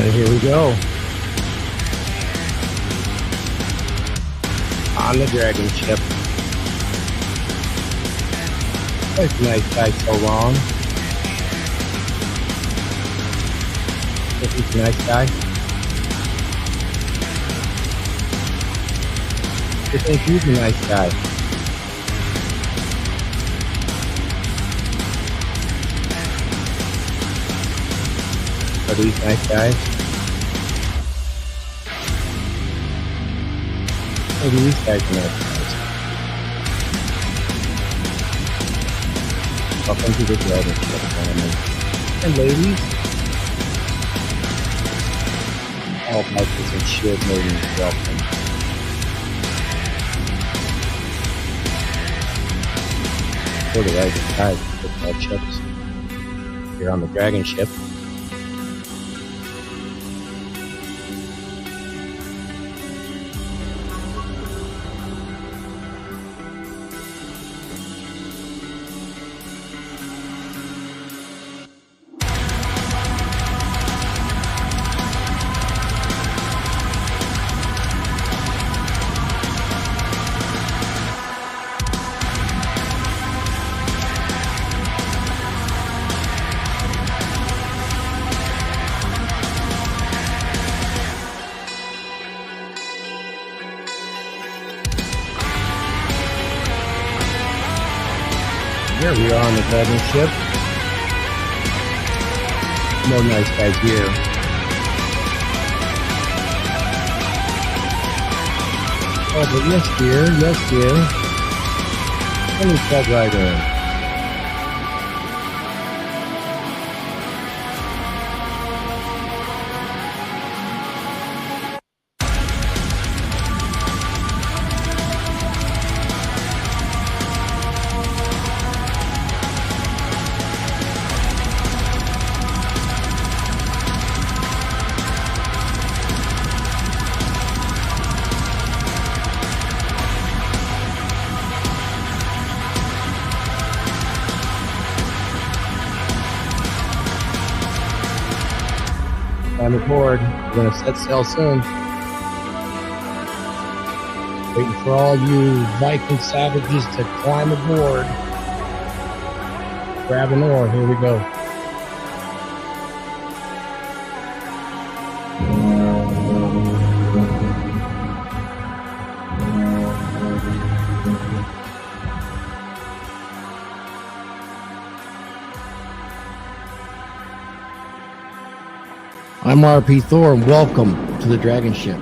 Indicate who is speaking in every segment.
Speaker 1: And here we go. On the dragon ship. This nice guy so long. He's a nice guy. I think he's a nice guy. Are these nice guys? Maybe these guys are nice guys. Welcome to the dragon ship, gentlemen. And ladies. All bikers and shield maidens, welcome. For the right side, football chips. Here on the dragon ship. Here we are on the dragon ship. No nice guys here. Oh, but yes, dear. Let me plug right in. Climb aboard. We're going to set sail soon. Waiting for all you Viking savages to climb aboard. Grab an oar. Here we go. I'm RP Thor, and welcome to the Dragon Ship.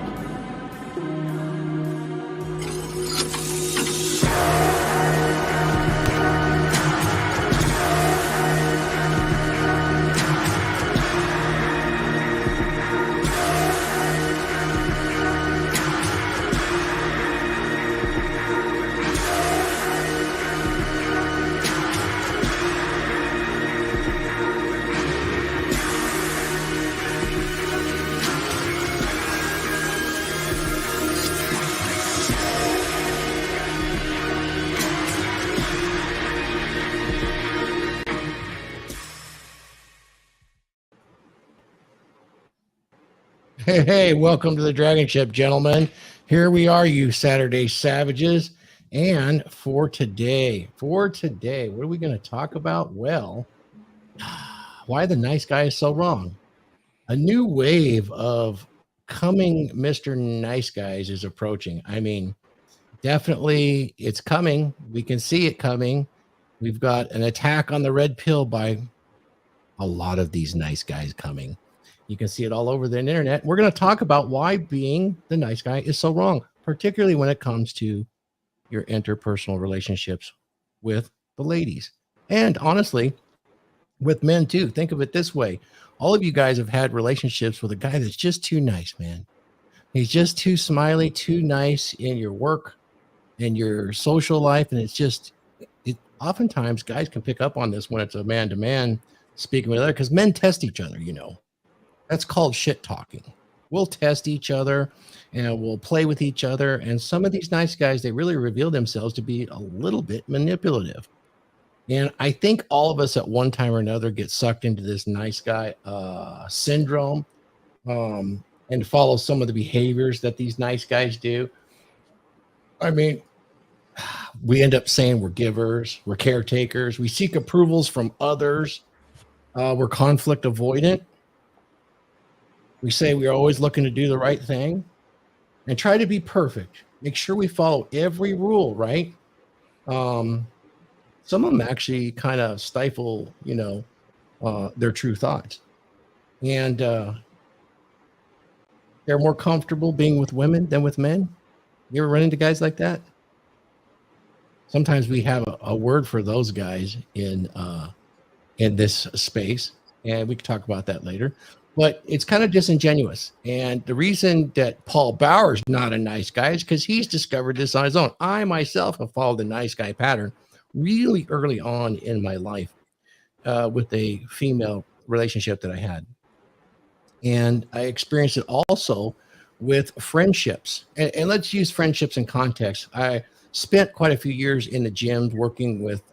Speaker 1: Hey, welcome to the Dragon Ship, gentlemen. Here we are, you Saturday savages. And for today, what are we going to talk about? Well, why the nice guy is so wrong. A new wave of coming Mr. Nice Guys is approaching. I mean, definitely it's coming. We can see it coming. We've got an attack on the red pill by a lot of these nice guys coming. You can see it all over the internet. We're going to talk about why being the nice guy is so wrong, particularly when it comes to your interpersonal relationships with the ladies. And honestly, with men too. Think of it this way. All of you guys have had relationships with a guy that's just too nice, man. He's just too smiley, too nice in your work, in your social life. And it's just, oftentimes guys can pick up on this when it's a man-to-man speaking with other, because men test each other, you know. That's called shit talking. We'll test each other and we'll play with each other. And some of these nice guys, they really reveal themselves to be a little bit manipulative. And I think all of us at one time or another get sucked into this nice guy syndrome. and follow some of the behaviors that these nice guys do. I mean, we end up saying we're givers, we're caretakers, we seek approvals from others, we're conflict avoidant. We say we're always looking to do the right thing and try to be perfect. Make sure we follow every rule, right? Some of them actually kind of stifle, their true thoughts. And they're more comfortable being with women than with men. You ever run into guys like that? Sometimes we have a word for those guys in this space, and we can talk about that later. But it's kind of disingenuous. And the reason that Paul Bauer's not a nice guy is because he's discovered this on his own. I myself have followed the nice guy pattern really early on in my life with a female relationship that I had. And I experienced it also with friendships. And let's use friendships in context. I spent quite a few years in the gym working with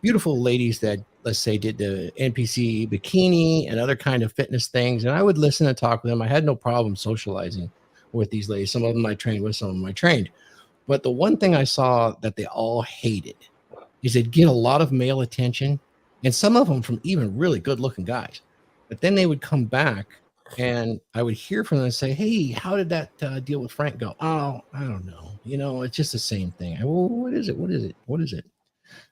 Speaker 1: beautiful ladies that, let's say, did the NPC bikini and other kind of fitness things. And I would listen and talk with them. I had no problem socializing with these ladies. Some of them I trained with, some of them I trained. But the one thing I saw that they all hated is they'd get a lot of male attention, and some of them from even really good looking guys. But then they would come back and I would hear from them and say, hey, how did that deal with Frank go? Oh, I don't know. It's just the same thing. Well, what is it? What is it? What is it?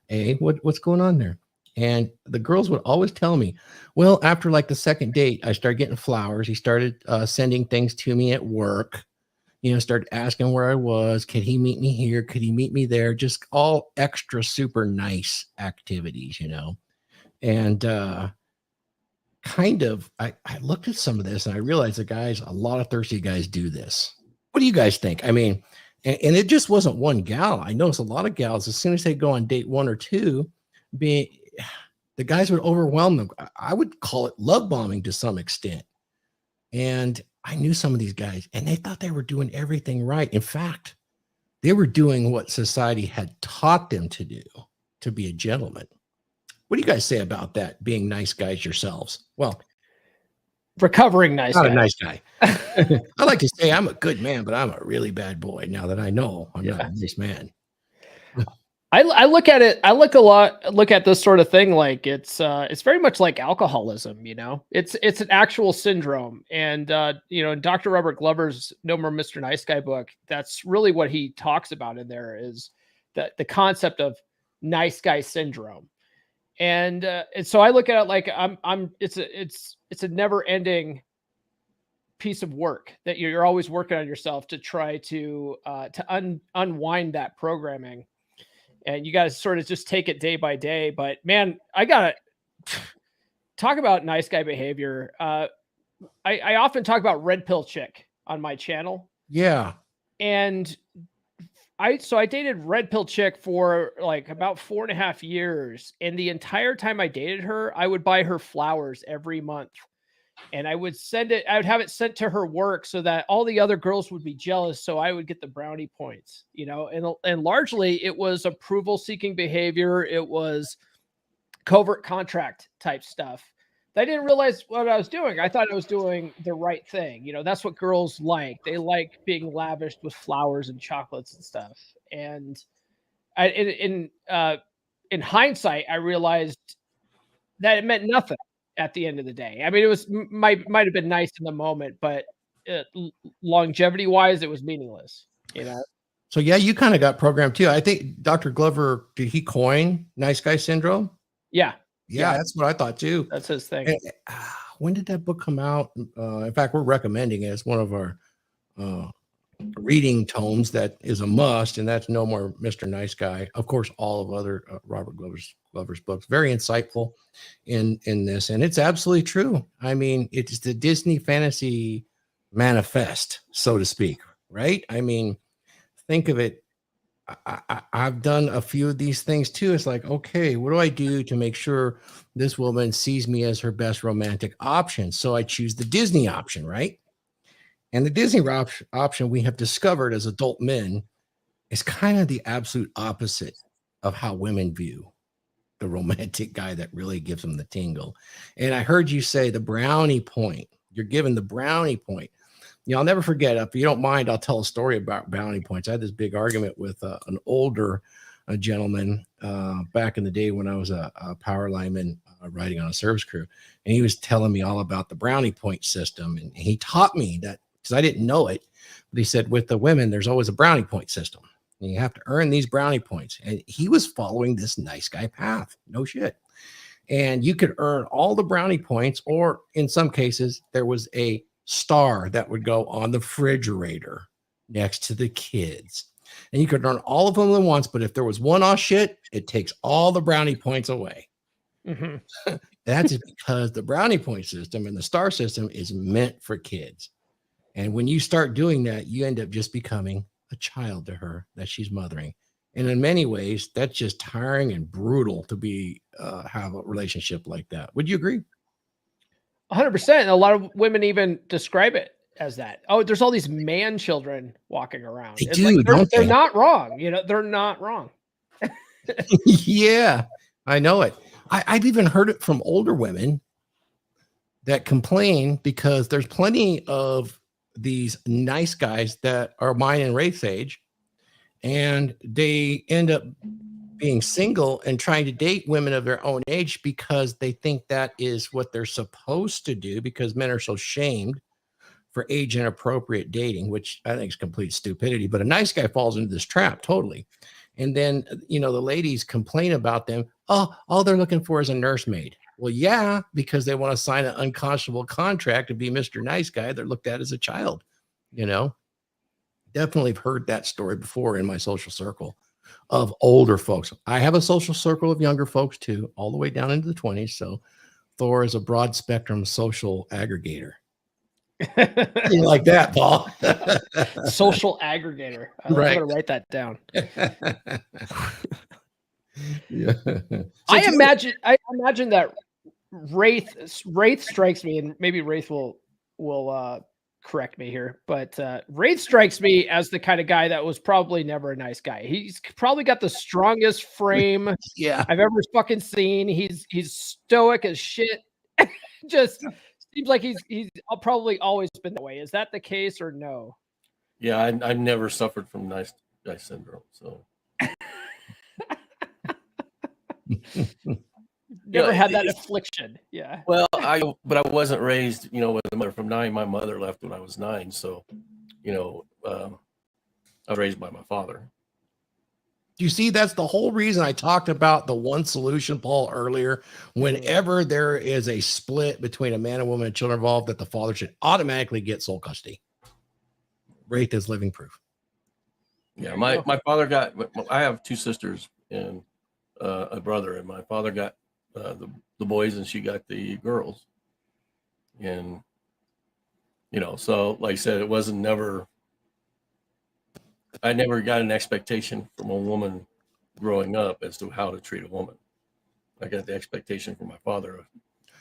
Speaker 1: Hey, what's going on there? And the girls would always tell me, well, after like the second date, I started getting flowers. He started sending things to me at work, started asking where I was. Could he meet me here? Could he meet me there? Just all extra super nice activities, and I looked at some of this and I realized a lot of thirsty guys do this. What do you guys think? I mean, and it just wasn't one gal. I noticed a lot of gals, as soon as they go on date one or two, the guys would overwhelm them. I would call it love bombing to some extent. And I knew some of these guys and they thought they were doing everything right. In fact, they were doing what society had taught them to do, to be a gentleman. What do you guys say about that, being nice guys yourselves? Well,
Speaker 2: recovering nice
Speaker 1: not
Speaker 2: guy.
Speaker 1: A nice guy. I like to say I'm a good man, but I'm a really bad boy now that I know I'm not a nice man.
Speaker 2: I look at it. I look at this sort of thing like it's very much like alcoholism. It's an actual syndrome. And in Dr. Robert Glover's No More Mr. Nice Guy book, that's really what he talks about in there, is that the concept of nice guy syndrome. And so I look at it like it's a never ending piece of work that you're always working on yourself to try to unwind that programming. And you got to sort of just take it day by day. But man, I got to talk about nice guy behavior. I often talk about red pill chick on my channel.
Speaker 1: Yeah.
Speaker 2: And I dated red pill chick for like about 4.5 years. And the entire time I dated her, I would buy her flowers every month. And I would have it sent to her work so that all the other girls would be jealous. So I would get the brownie points, and largely it was approval seeking behavior. It was covert contract type stuff. I didn't realize what I was doing. I thought I was doing the right thing. That's what girls like. They like being lavished with flowers and chocolates and stuff. And in hindsight, I realized that it meant nothing at the end of the day. I mean, it was might have been nice in the moment, but longevity wise, it was meaningless.
Speaker 1: So yeah, you kind of got programmed too. I think Dr. Glover, did he coin nice guy syndrome?
Speaker 2: Yeah.
Speaker 1: Yeah, that's what I thought too.
Speaker 2: That's his thing.
Speaker 1: And, when did that book come out? In fact, we're recommending it as one of our reading tomes that is a must, and that's No More Mr. Nice Guy. Of course, all of other Robert Glover's books, very insightful in this, and it's absolutely true. I mean, it's the Disney fantasy manifest, so to speak, right? I mean, think of it. I've done a few of these things too. It's like, okay, what do I do to make sure this woman sees me as her best romantic option? So I choose the Disney option, right? And the Disney option we have discovered as adult men is kind of the absolute opposite of how women view the romantic guy that really gives them the tingle. And I heard you say the brownie point You're given the brownie point. I'll never forget. If you don't mind, I'll tell a story about brownie points. I had this big argument with an older gentleman back in the day when I was a power lineman riding on a service crew, and he was telling me all about the brownie point system, and he taught me that because I didn't know it. But he said with the women, there's always a brownie point system, and you have to earn these brownie points. And he was following this nice guy path. No shit. And you could earn all the brownie points, or in some cases, there was a star that would go on the refrigerator next to the kids. And you could earn all of them at once, but if there was one off shit, it takes all the brownie points away. Mm-hmm. That's because the brownie point system and the star system is meant for kids. And when you start doing that, you end up just becoming a child to her that she's mothering. And in many ways, that's just tiring and brutal to be have a relationship like that. Would you agree?
Speaker 2: 100%. A lot of women even describe it as that. Oh, there's all these man children walking around.
Speaker 1: They do,
Speaker 2: like
Speaker 1: don't they?
Speaker 2: They're not wrong. They're not wrong.
Speaker 1: Yeah, I know it. I've even heard it from older women that complain because there's plenty of these nice guys that are mine and Wraith's age, and they end up being single and trying to date women of their own age because they think that is what they're supposed to do, because men are so shamed for age inappropriate dating, which I think is complete stupidity. But a nice guy falls into this trap totally. And then, the ladies complain about them. Oh, all they're looking for is a nursemaid. Well, yeah, because they want to sign an unconscionable contract to be Mr. Nice Guy. They're looked at as a child, Definitely have heard that story before in my social circle of older folks. I have a social circle of younger folks too, all the way down into the 20s. So Thor is a broad spectrum social aggregator. You like that, Paul?
Speaker 2: Social aggregator. I'm going to write that down.
Speaker 1: Yeah.
Speaker 2: I imagine that Wraith strikes me, and maybe Wraith will correct me here, but Wraith strikes me as the kind of guy that was probably never a nice guy. He's probably got the strongest frame I've ever fucking seen. He's stoic as shit. Just seems like he's probably always been that way. Is that the case or no?
Speaker 3: Yeah, I've never suffered from nice guy syndrome, so
Speaker 2: never had that affliction. Yeah.
Speaker 3: Well, I wasn't raised, with a mother from 9. My mother left when I was 9, so I was raised by my father.
Speaker 1: You see, that's the whole reason I talked about the one solution, Paul, earlier. Whenever there is a split between a man and woman and children involved, that the father should automatically get sole custody. Wraith is living proof.
Speaker 3: Yeah, my father I have 2 sisters and a brother, and my father got the boys and she got the girls. And, so like I said, it wasn't never, I never got an expectation from a woman growing up as to how to treat a woman. I got the expectation from my father of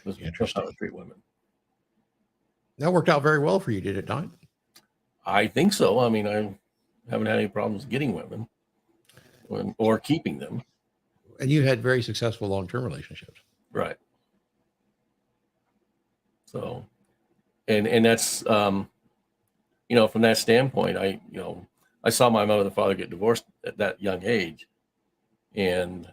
Speaker 3: how to treat women.
Speaker 1: That worked out very well for you, did it not?
Speaker 3: I think so. I mean, I haven't had any problems getting women or keeping them.
Speaker 1: And you had very successful long-term relationships.
Speaker 3: Right. So, and that's, from that standpoint, I saw my mother and father get divorced at that young age. And,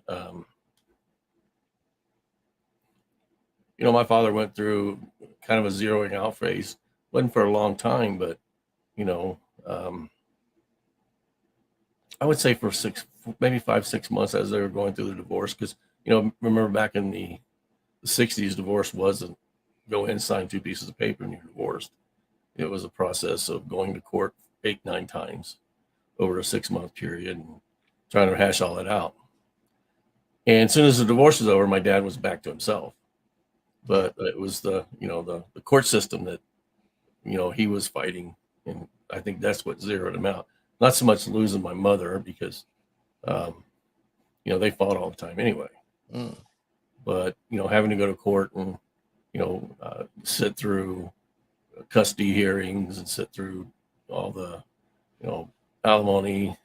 Speaker 3: my father went through kind of a zeroing out phase. Wasn't for a long time, but, I would say for maybe 5-6 months as they were going through the divorce. Because, remember back in the 60s, divorce wasn't go in, sign 2 pieces of paper and you're divorced. It was a process of going to court 8-9 times over a 6-month period and trying to hash all that out. And as soon as the divorce was over, my dad was back to himself. But it was the court system that, he was fighting. And I think that's what zeroed him out. Not so much losing my mother because, they fought all the time anyway. Mm. But, having to go to court and, sit through custody hearings and sit through all the, alimony,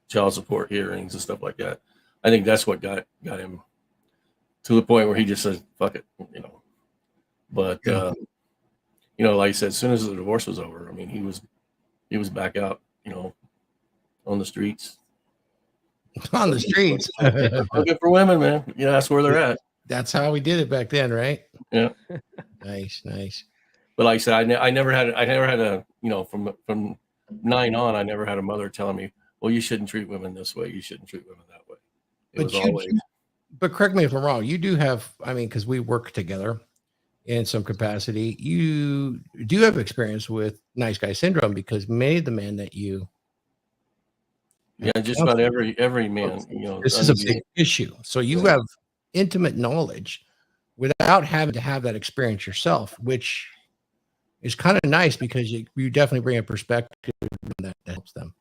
Speaker 3: child support hearings and stuff like that. I think that's what got him to the point where he just says, fuck it, But, you know, like I said, as soon as the divorce was over, I mean, he was back out, you know, on the streets.
Speaker 1: On the streets.
Speaker 3: Looking for women, man. You know, that's where they're at.
Speaker 1: That's how we did it back then, right?
Speaker 3: Yeah.
Speaker 1: Nice.
Speaker 3: But like I said, I never had a, you know, from 9 on, I never had a mother telling me, well, you shouldn't treat women this way. You shouldn't treat women that way. It was always.
Speaker 1: But correct me if I'm wrong. You do have, I mean, because we work together in some capacity, you do have experience with nice guy syndrome, because many of the men that you.
Speaker 3: Yeah, just about every man, you know.
Speaker 1: This is a big issue. So you have intimate knowledge without having to have that experience yourself, which is kind of nice, because you definitely bring a perspective that helps them.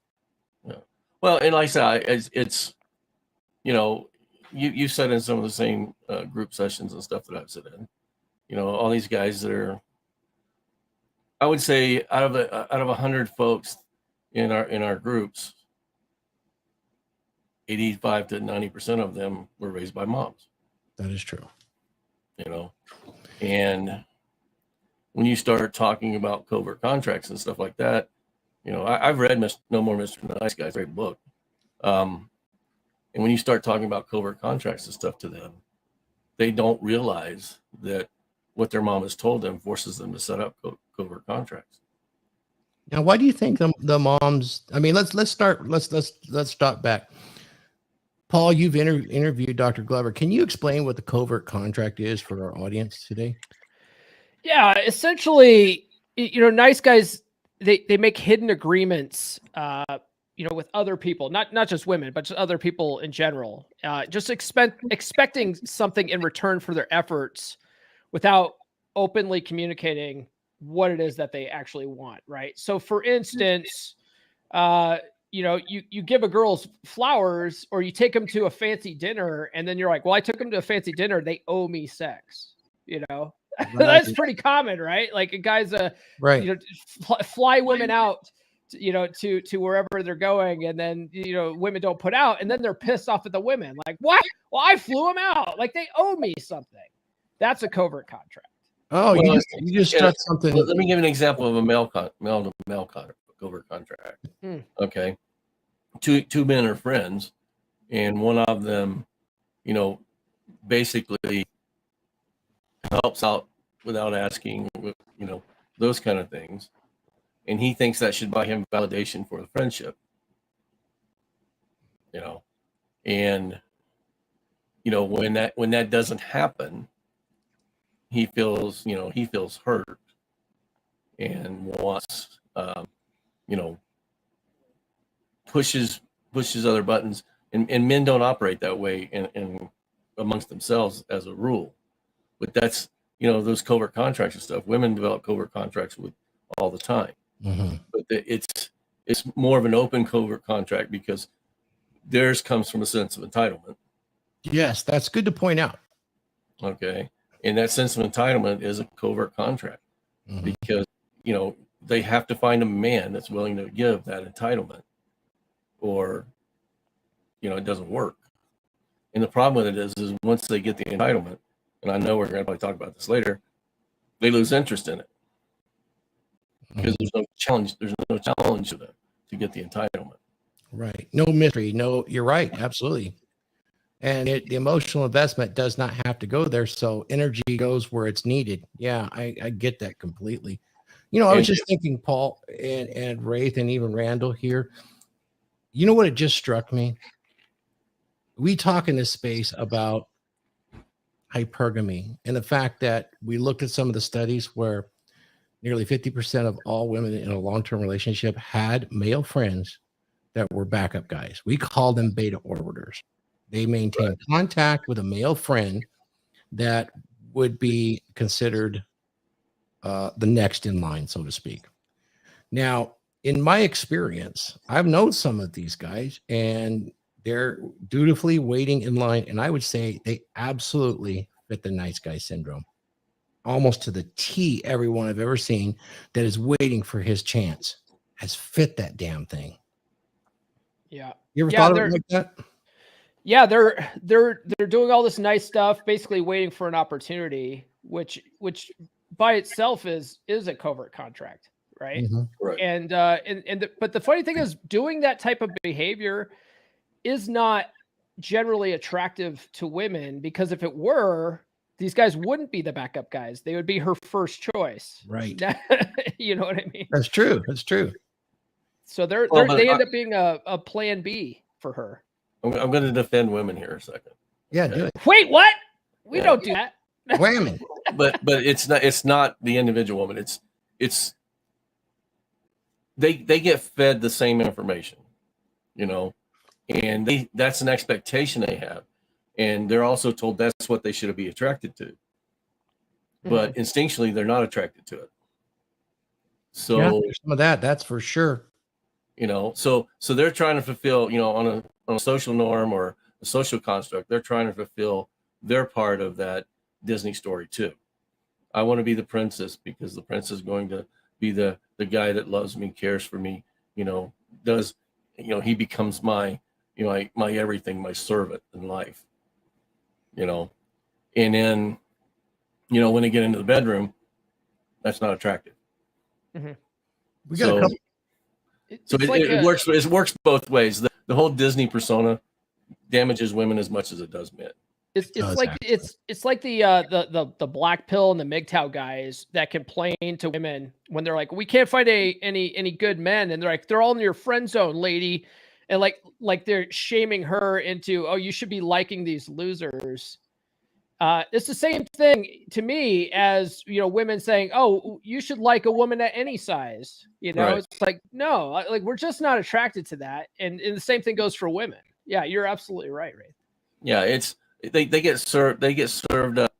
Speaker 3: Yeah. Well, and like I said, it's you know, you said in some of the same group sessions and stuff that I've sat in, you know, all these guys that are, I would say out of 100 folks in our groups, 85 to 90% of them were raised by moms.
Speaker 1: That is true.
Speaker 3: You know, and when you start talking about covert contracts and stuff like that, you know, I've read No More Mr. Nice Guys, great book. And when you start talking about covert contracts and stuff to them, they don't realize that what their mom has told them forces them to set up covert contracts.
Speaker 1: Now, why do you think the moms? I mean, let's stop back. Paul, you've interviewed Dr. Glover. Can you explain what the covert contract is for our audience today?
Speaker 2: Yeah, essentially, you know, nice guys, they make hidden agreements, you know, with other people, not just women, but just other people in general, just expecting something in return for their efforts without openly communicating what it is that they actually want, right? So for instance, you know, you give a girl flowers, or you take them to a fancy dinner, and then you're like, well, I took them to a fancy dinner, they owe me sex, you know. That's pretty common, right? Like a guy's
Speaker 1: right,
Speaker 2: you know, fly women out, you know, to wherever they're going, and then, you know, women don't put out, and then they're pissed off at the women, like, what? Well, I flew them out, like they owe me something. That's a covert contract.
Speaker 1: Oh,
Speaker 3: well,
Speaker 1: you just struck something.
Speaker 3: Let me give an example of a male to male covert contract. Okay, two men are friends, and one of them, you know, basically helps out without asking, you know, those kind of things, and he thinks that should buy him validation for the friendship, you know, and you know, when that doesn't happen, he feels hurt and wants, you know, pushes other buttons, and men don't operate that way in amongst themselves as a rule. But that's, you know, those covert contracts and stuff. Women develop covert contracts with all the time.
Speaker 1: Mm-hmm.
Speaker 3: But it's more of an open covert contract, because theirs comes from a sense of entitlement.
Speaker 1: Yes, that's good to point out.
Speaker 3: Okay, and that sense of entitlement is a covert contract, because, you know, they have to find a man that's willing to give that entitlement, or, you know, it doesn't work. And the problem with it is once they get the entitlement, and I know we're going to probably talk about this later, they lose interest in it, because there's no challenge. There's no challenge to them to get the entitlement.
Speaker 1: Right. No mystery. No, you're right. Absolutely. And the emotional investment does not have to go there. So energy goes where it's needed. Yeah, I get that completely. You know, I was just thinking, Paul and Wraith and even Randall here. You know what? It just struck me. We talk in this space about hypergamy, and the fact that we looked at some of the studies where nearly 50% of all women in a long-term relationship had male friends that were backup guys. We call them beta orbiters. They maintain contact with a male friend that would be considered the next in line, so to speak. Now, in my experience, I've known some of these guys, and they're dutifully waiting in line. And I would say they absolutely fit the nice guy syndrome, almost to the T. Everyone I've ever seen that is waiting for his chance has fit that damn thing.
Speaker 2: Yeah.
Speaker 1: You ever thought of it like that?
Speaker 2: Yeah, they're doing all this nice stuff, basically waiting for an opportunity, which by itself is a covert contract, right?
Speaker 1: Mhm.
Speaker 3: Right.
Speaker 2: But the funny thing is, doing that type of behavior is not generally attractive to women, because if it were, these guys wouldn't be the backup guys. They would be her first choice.
Speaker 1: Right.
Speaker 2: You know what I mean?
Speaker 1: That's true. That's true.
Speaker 2: So
Speaker 3: Well, but
Speaker 2: they end up being a plan B for her.
Speaker 3: I'm going to defend women here a second.
Speaker 1: Yeah,
Speaker 3: Okay.
Speaker 1: do it.
Speaker 2: Wait, what? We
Speaker 3: Yeah.
Speaker 2: don't do that.
Speaker 1: Whammy.
Speaker 3: But it's not the individual woman. It's they get fed the same information, you know, and that's an expectation they have, and they're also told that's what they should be attracted to, but instinctually they're not attracted to it. So
Speaker 1: Yeah, there's some of that. That's for sure.
Speaker 3: you know, so they're trying to fulfill, you know, on a social norm or a social construct, they're trying to fulfill their part of that Disney story too. I want to be the princess because the prince is going to be the guy that loves me, cares for me, you know, does, you know, he becomes my, you know, my everything, my servant in life, you know. And then, you know, when they get into the bedroom, that's not attractive.
Speaker 1: We got a couple.
Speaker 3: It works both ways. The whole Disney persona damages women as much as it does men.
Speaker 2: It's like the black pill and the MGTOW guys that complain to women when they're like, we can't find any good men, and they're like, they're all in your friend zone, lady, and like they're shaming her into, oh, you should be liking these losers. It's the same thing to me as, you know, women saying, oh, you should like a woman at any size. You know,
Speaker 3: Right.
Speaker 2: It's like, no, like we're just not attracted to that, and the same thing goes for women. Yeah, you're absolutely right, Ray.
Speaker 3: Yeah, they get served up.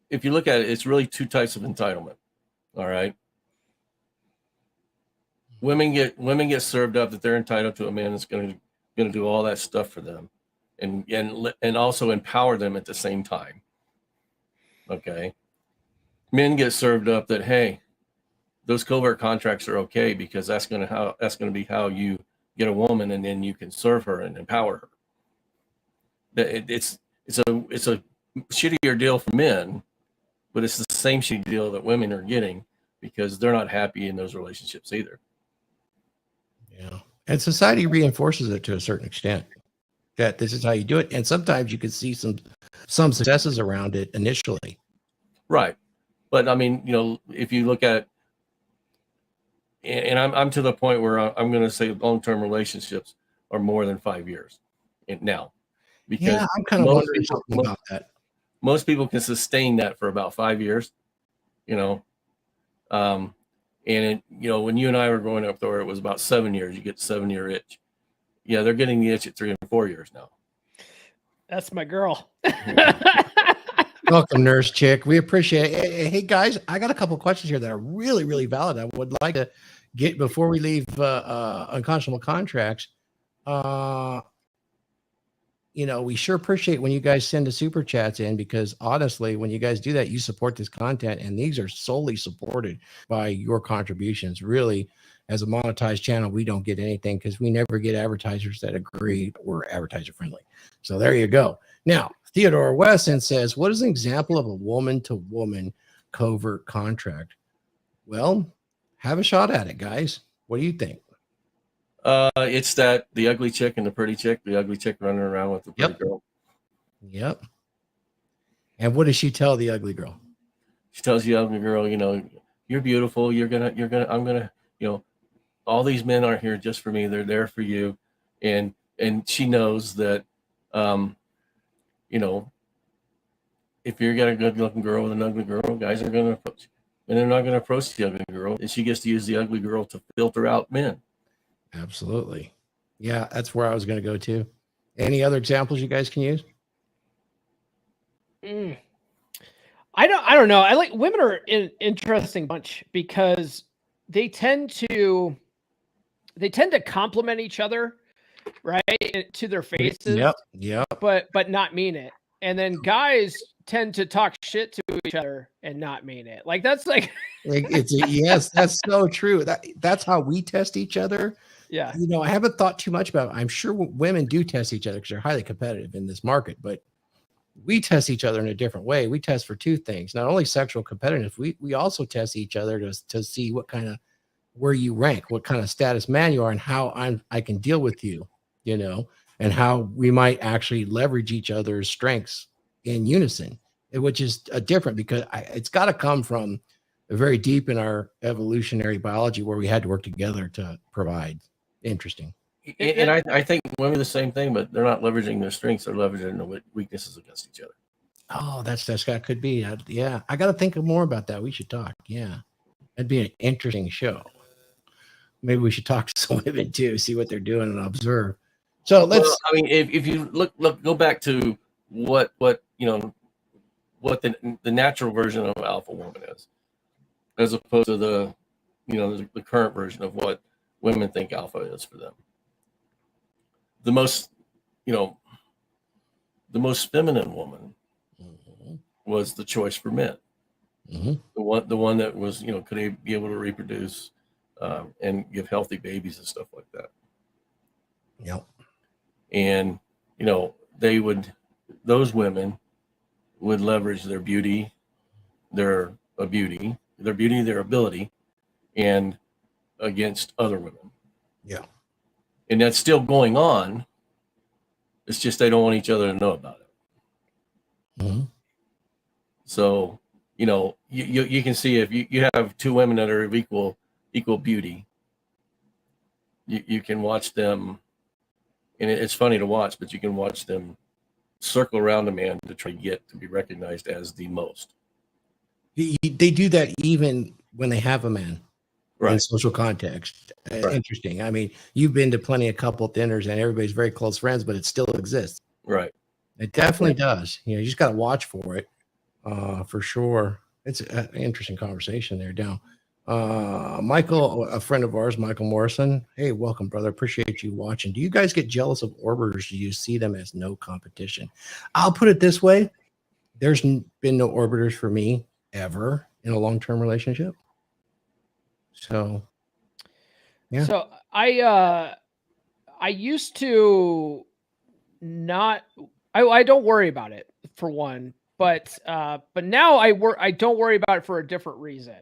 Speaker 3: If you look at it, it's really two types of entitlement. All right. Women get served up that they're entitled to a man that's going to do all that stuff for them, and also empower them at the same time. Okay. Men get served up that, hey, those covert contracts are okay because that's going to be how you get a woman, and then you can serve her and empower her. It's a shittier deal for men, but it's the same shitty deal that women are getting because they're not happy in those relationships either.
Speaker 1: Yeah. And society reinforces it to a certain extent that this is how you do it. And sometimes you can see some successes around it initially.
Speaker 3: Right. But I mean, you know, if you look at it, and I'm to the point where I'm going to say long-term relationships are more than 5 years now. Because
Speaker 1: yeah, I'm kind of wondering something about that.
Speaker 3: Most people can sustain that for about 5 years, you know. And you know, when you and I were growing up, Thor, it was about 7 years. You get 7-year itch. Yeah, they're getting the itch at 3 and 4 years now.
Speaker 2: That's my girl.
Speaker 1: Welcome, nurse chick. We appreciate it. Hey guys, I got a couple of questions here that are really, really valid. I would like to get before we leave unconscionable contracts. You know, we sure appreciate when you guys send the super chats in, because honestly, when you guys do that, you support this content, and these are solely supported by your contributions. Really, as a monetized channel, we don't get anything because we never get advertisers that agree we're advertiser friendly. So there you go. Now, Theodore Wesson says, what is an example of a woman to woman covert contract? Well, have a shot at it, guys. What do you think?
Speaker 3: It's that the ugly chick and the pretty chick, the ugly chick running around with the pretty girl.
Speaker 1: Yep. And what does she tell the ugly girl?
Speaker 3: She tells the ugly girl, you know, you're beautiful. I'm gonna, you know, all these men aren't here just for me. They're there for you. And she knows that, you know, if you're got a good looking girl with an ugly girl, guys are going to approach, and they're not going to approach the ugly girl. And she gets to use the ugly girl to filter out men.
Speaker 1: Absolutely. Yeah, that's where I was going to go to. Any other examples you guys can use?
Speaker 2: I don't know. I like women are an interesting bunch because they tend to compliment each other, right, to their faces.
Speaker 1: Yep.
Speaker 2: But not mean it. And then guys tend to talk shit to each other and not mean it. Like that's like
Speaker 1: yes, that's so true. That's how we test each other.
Speaker 2: Yeah.
Speaker 1: You know, I haven't thought too much about it. I'm sure women do test each other because they're highly competitive in this market, but we test each other in a different way. We test for two things, not only sexual competitiveness, we also test each other to see what kind of, where you rank, what kind of status man you are, and how I can deal with you, and how we might actually leverage each other's strengths in unison, which is different because it's got to come from very deep in our evolutionary biology where we had to work together to provide. Interesting.
Speaker 3: And I think women are the same thing, but they're not leveraging their strengths; they're leveraging their weaknesses against each other.
Speaker 1: Oh, that could be. Yeah, I got to think more about that. We should talk. Yeah, that'd be an interesting show. Maybe we should talk to some women too, see what they're doing and observe. So let's.
Speaker 3: Well, I mean, if you go back to what the natural version of alpha woman is, as opposed to the current version of what women think alpha is for them. The most feminine woman was the choice for men. The one that was, could be able to reproduce and give healthy babies and stuff like that.
Speaker 1: Yep.
Speaker 3: And, those women would leverage their beauty, their ability, and against other women.
Speaker 1: Yeah.
Speaker 3: And that's still going on. It's just they don't want each other to know about it. So, you can see if you have two women that are of equal beauty, you can watch them, and it's funny to watch, but you can watch them circle around a man to try to get to be recognized as the most.
Speaker 1: They do that even when they have a man. Right. In social context. Right. Interesting. I mean, you've been to plenty of couple dinners and everybody's very close friends, but it still exists.
Speaker 3: Right.
Speaker 1: It definitely does. You just got to watch for it, for sure. It's an interesting conversation there, Down. Michael, a friend of ours, Michael Morrison. Hey, welcome, brother. Appreciate you watching. Do you guys get jealous of orbiters? Do you see them as no competition? I'll put it this way. There's been no orbiters for me ever in a long-term relationship. So, yeah.
Speaker 2: So I used to not. I don't worry about it for one, but now I don't worry about it for a different reason,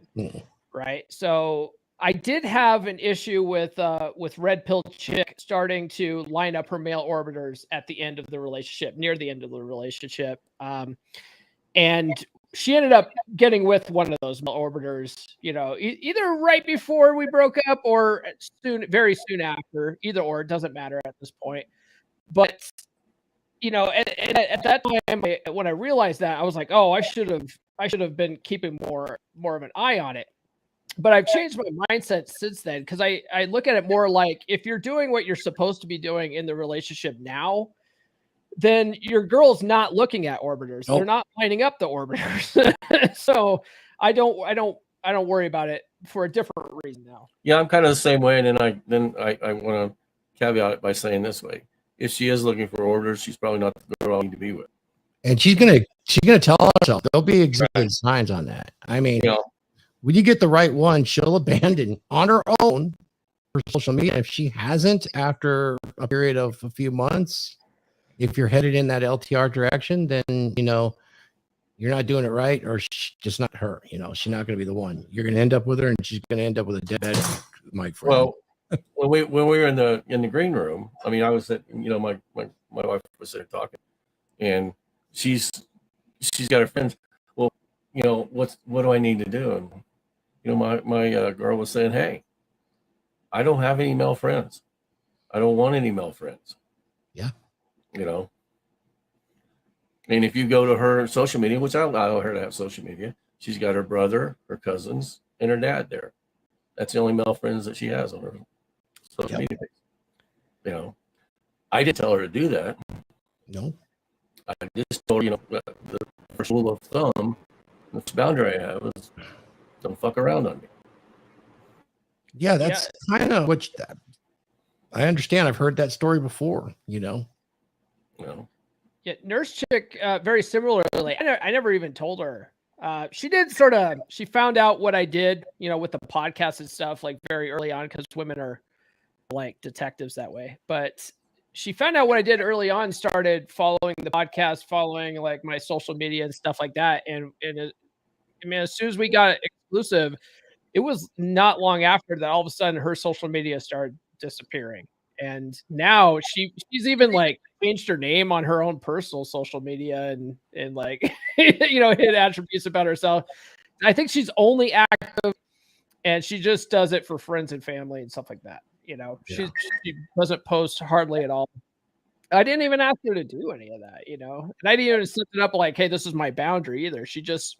Speaker 2: right? So I did have an issue with Red Pill Chick starting to line up her male orbiters at the end of the relationship, near the end of the relationship, and she ended up getting with one of those male orbiters, either right before we broke up or very soon after. Either or, it doesn't matter at this point. But at that time, when I realized that, I was like, oh, I should have been keeping more of an eye on it. But I've changed my mindset since then, because I look at it more like, if you're doing what you're supposed to be doing in the relationship now, then your girl's not looking at orbiters. Nope. They're not lining up the orbiters. So I don't worry about it for a different reason now.
Speaker 3: Yeah, I'm kind of the same way. And then I want to caveat it by saying this way: if she is looking for orbiters, she's probably not the girl I need to be with.
Speaker 1: And she's gonna tell herself. There'll be exhibiting signs on that. I mean, when you get the right one, she'll abandon on her own for social media. If she hasn't, after a period of a few months, if you're headed in that LTR direction, then you're not doing it right, or just not her. She's not going to be the one. You're going to end up with her, and she's going to end up with a dead Mike friend.
Speaker 3: Well, when we were in the green room, I mean, I was at my wife was there talking, and she's got her friends. Well, what do I need to do? And my girl was saying, hey, I don't have any male friends. I don't want any male friends.
Speaker 1: Yeah.
Speaker 3: And if you go to her social media, which I allow her to have social media, she's got her brother, her cousins, and her dad there. That's the only male friends that she has on her social media page. I didn't tell her to do that.
Speaker 1: No.
Speaker 3: I just told her, the first rule of thumb, the boundary I have is don't fuck around on me.
Speaker 1: Yeah, that's kind of what I understand. I've heard that story before,
Speaker 2: Yeah, Nurse Chick, very similarly. I never even told her. She did she found out what I did, with the podcast and stuff, like very early on, because women are like detectives that way. But she found out what I did early on, started following the podcast, following like my social media and stuff like that. And I mean, as soon as we got exclusive, it was not long after that all of a sudden her social media started disappearing. And now she's even like changed her name on her own personal social media and like hit attributes about herself. I think she's only active and she just does it for friends and family and stuff like that. She doesn't post hardly at all. I didn't even ask her to do any of that, and I didn't even set it up like, hey, this is my boundary either. She just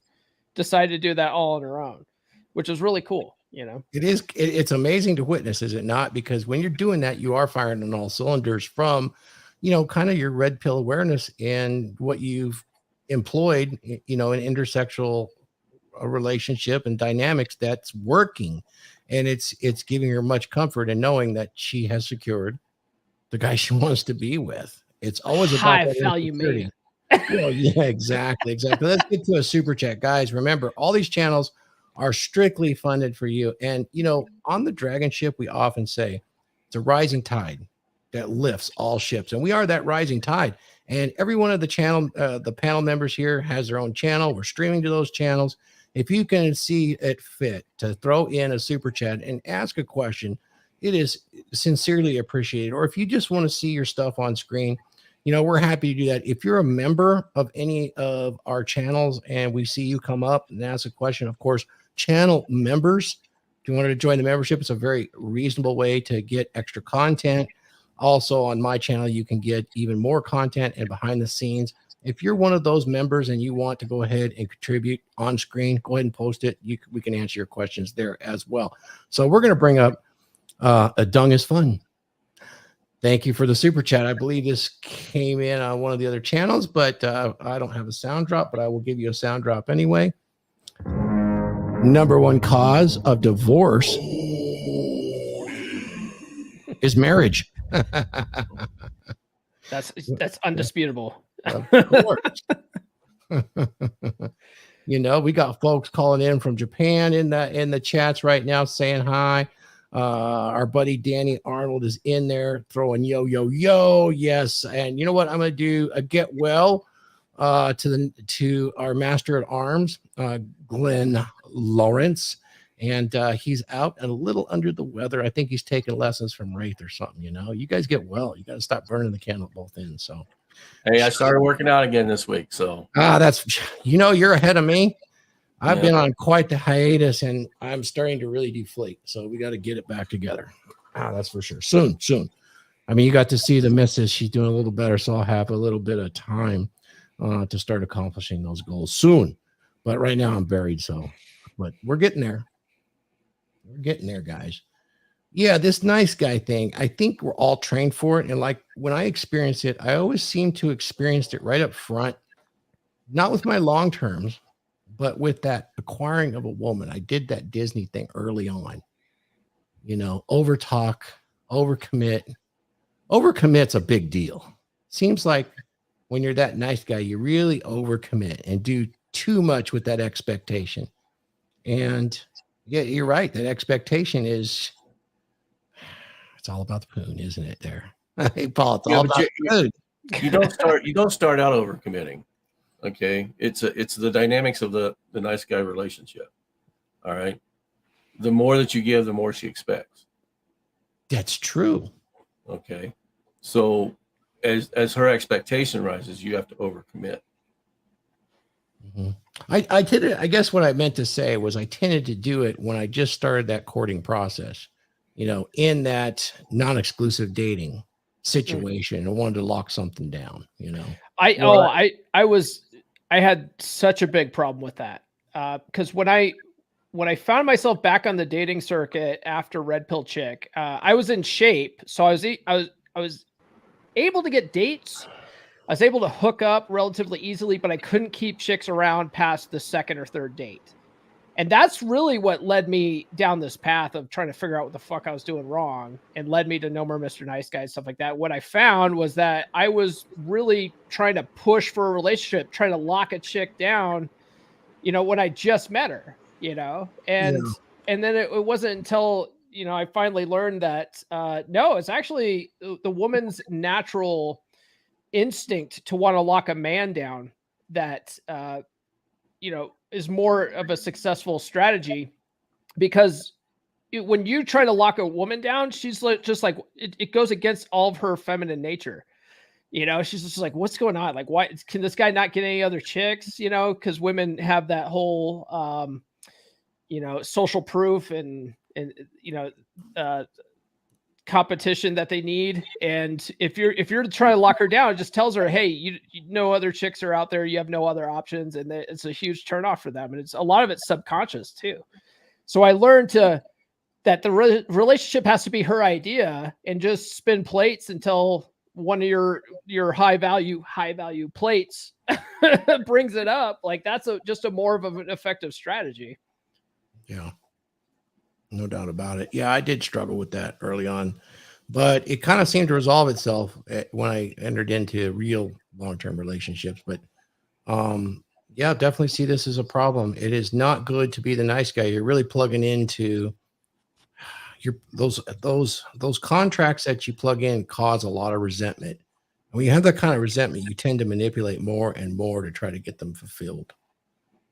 Speaker 2: decided to do that all on her own, which is really cool.
Speaker 1: It's amazing to witness, is it not? Because when you're doing that, you are firing on all cylinders from, kind of your red pill awareness and what you've employed, in intersexual relationship and dynamics that's working. And it's giving her much comfort in knowing that she has secured the guy she wants to be with. It's always about
Speaker 2: high value man.
Speaker 1: Yeah, exactly. Let's get to a super chat, guys. Remember, all these channels are strictly funded for you. And on the Dragon Ship, we often say it's a rising tide that lifts all ships, and we are that rising tide. And every one of the panel members here has their own channel. We're streaming to those channels. If you can see it fit to throw in a super chat and ask a question, it is sincerely appreciated. Or if you just want to see your stuff on screen, we're happy to do that. If you're a member of any of our channels and we see you come up and ask a question, of course, channel members, if you wanted to join the membership, it's a very reasonable way to get extra content. Also on my channel, you can get even more content and behind the scenes. If you're one of those members and you want to go ahead and contribute on screen, go ahead and post it. We can answer your questions there as well. So we're going to bring up a Dung is Fun. Thank you for the super chat. I believe this came in on one of the other channels, but I don't have a sound drop, but I will give you a sound drop anyway. Number one cause of divorce is marriage.
Speaker 2: That's undisputable.
Speaker 1: Of course. We got folks calling in from Japan in the chats right now saying hi. Our buddy Danny Arnold is in there throwing yo. Yes. And you know what? I'm going to do a get well to our master at arms, Glenn Lawrence. And he's out and a little under the weather. I think he's taking lessons from Wraith or something. You guys get well. You got to stop burning the candle at both ends. So,
Speaker 3: hey, I started working out again this week. So,
Speaker 1: that's, you're ahead of me. I've been on quite the hiatus and I'm starting to really deflate. So we got to get it back together. That's for sure. Soon. I mean, you got to see the missus. She's doing a little better. So I'll have a little bit of time to start accomplishing those goals soon. But right now I'm buried. But we're getting there. We're getting there, guys. Yeah, this nice guy thing, I think we're all trained for it. And like when I experience it, I always seem to experience it right up front, not with my long terms, but with that acquiring of a woman. I did that Disney thing early on, over talk, overcommit. Overcommit's a big deal. Seems like when you're that nice guy, you really overcommit and do too much with that expectation. And yeah, you're right. That expectation it's all about the poon, isn't it there? Hey, Paul, it's all about the poon.
Speaker 3: You don't start out overcommitting. Okay. It's the dynamics of the nice guy relationship. All right. The more that you give, the more she expects.
Speaker 1: That's true.
Speaker 3: Okay. So as her expectation rises, you have to overcommit.
Speaker 1: Mm-hmm. I guess what I meant to say was I tended to do it when I just started that courting process, in that non-exclusive dating situation and wanted to lock something down,
Speaker 2: I had such a big problem with that. Because when I found myself back on the dating circuit after Red Pill Chick, I was in shape. So I was able to get dates. I was able to hook up relatively easily, but I couldn't keep chicks around past the second or third date. And that's really what led me down this path of trying to figure out what the fuck I was doing wrong and led me to No More Mr. Nice Guy, stuff like that. What I found was that I was really trying to push for a relationship, trying to lock a chick down, when I just met her, and then it wasn't until, I finally learned that no, it's actually the woman's natural instinct to want to lock a man down that is more of a successful strategy, because when you try to lock a woman down, she's just like it goes against all of her feminine nature. She's just like, what's going on? Like, why can this guy not get any other chicks? Because women have that whole social proof and competition that they need. And if you're trying to lock her down, it just tells her, hey, you no other chicks are out there, you have no other options, and it's a huge turnoff for them. And it's a lot of it's subconscious too. So I learned that the relationship has to be her idea, and just spin plates until one of your high value plates brings it up. Like that's just a more of an effective strategy.
Speaker 1: Yeah. No doubt about it. Yeah, I did struggle with that early on, but it kind of seemed to resolve itself when I entered into real long-term relationships. But yeah, definitely see this as a problem. It is not good to be the nice guy. You're really plugging into those contracts that you plug in cause a lot of resentment. And when you have that kind of resentment, you tend to manipulate more and more to try to get them fulfilled.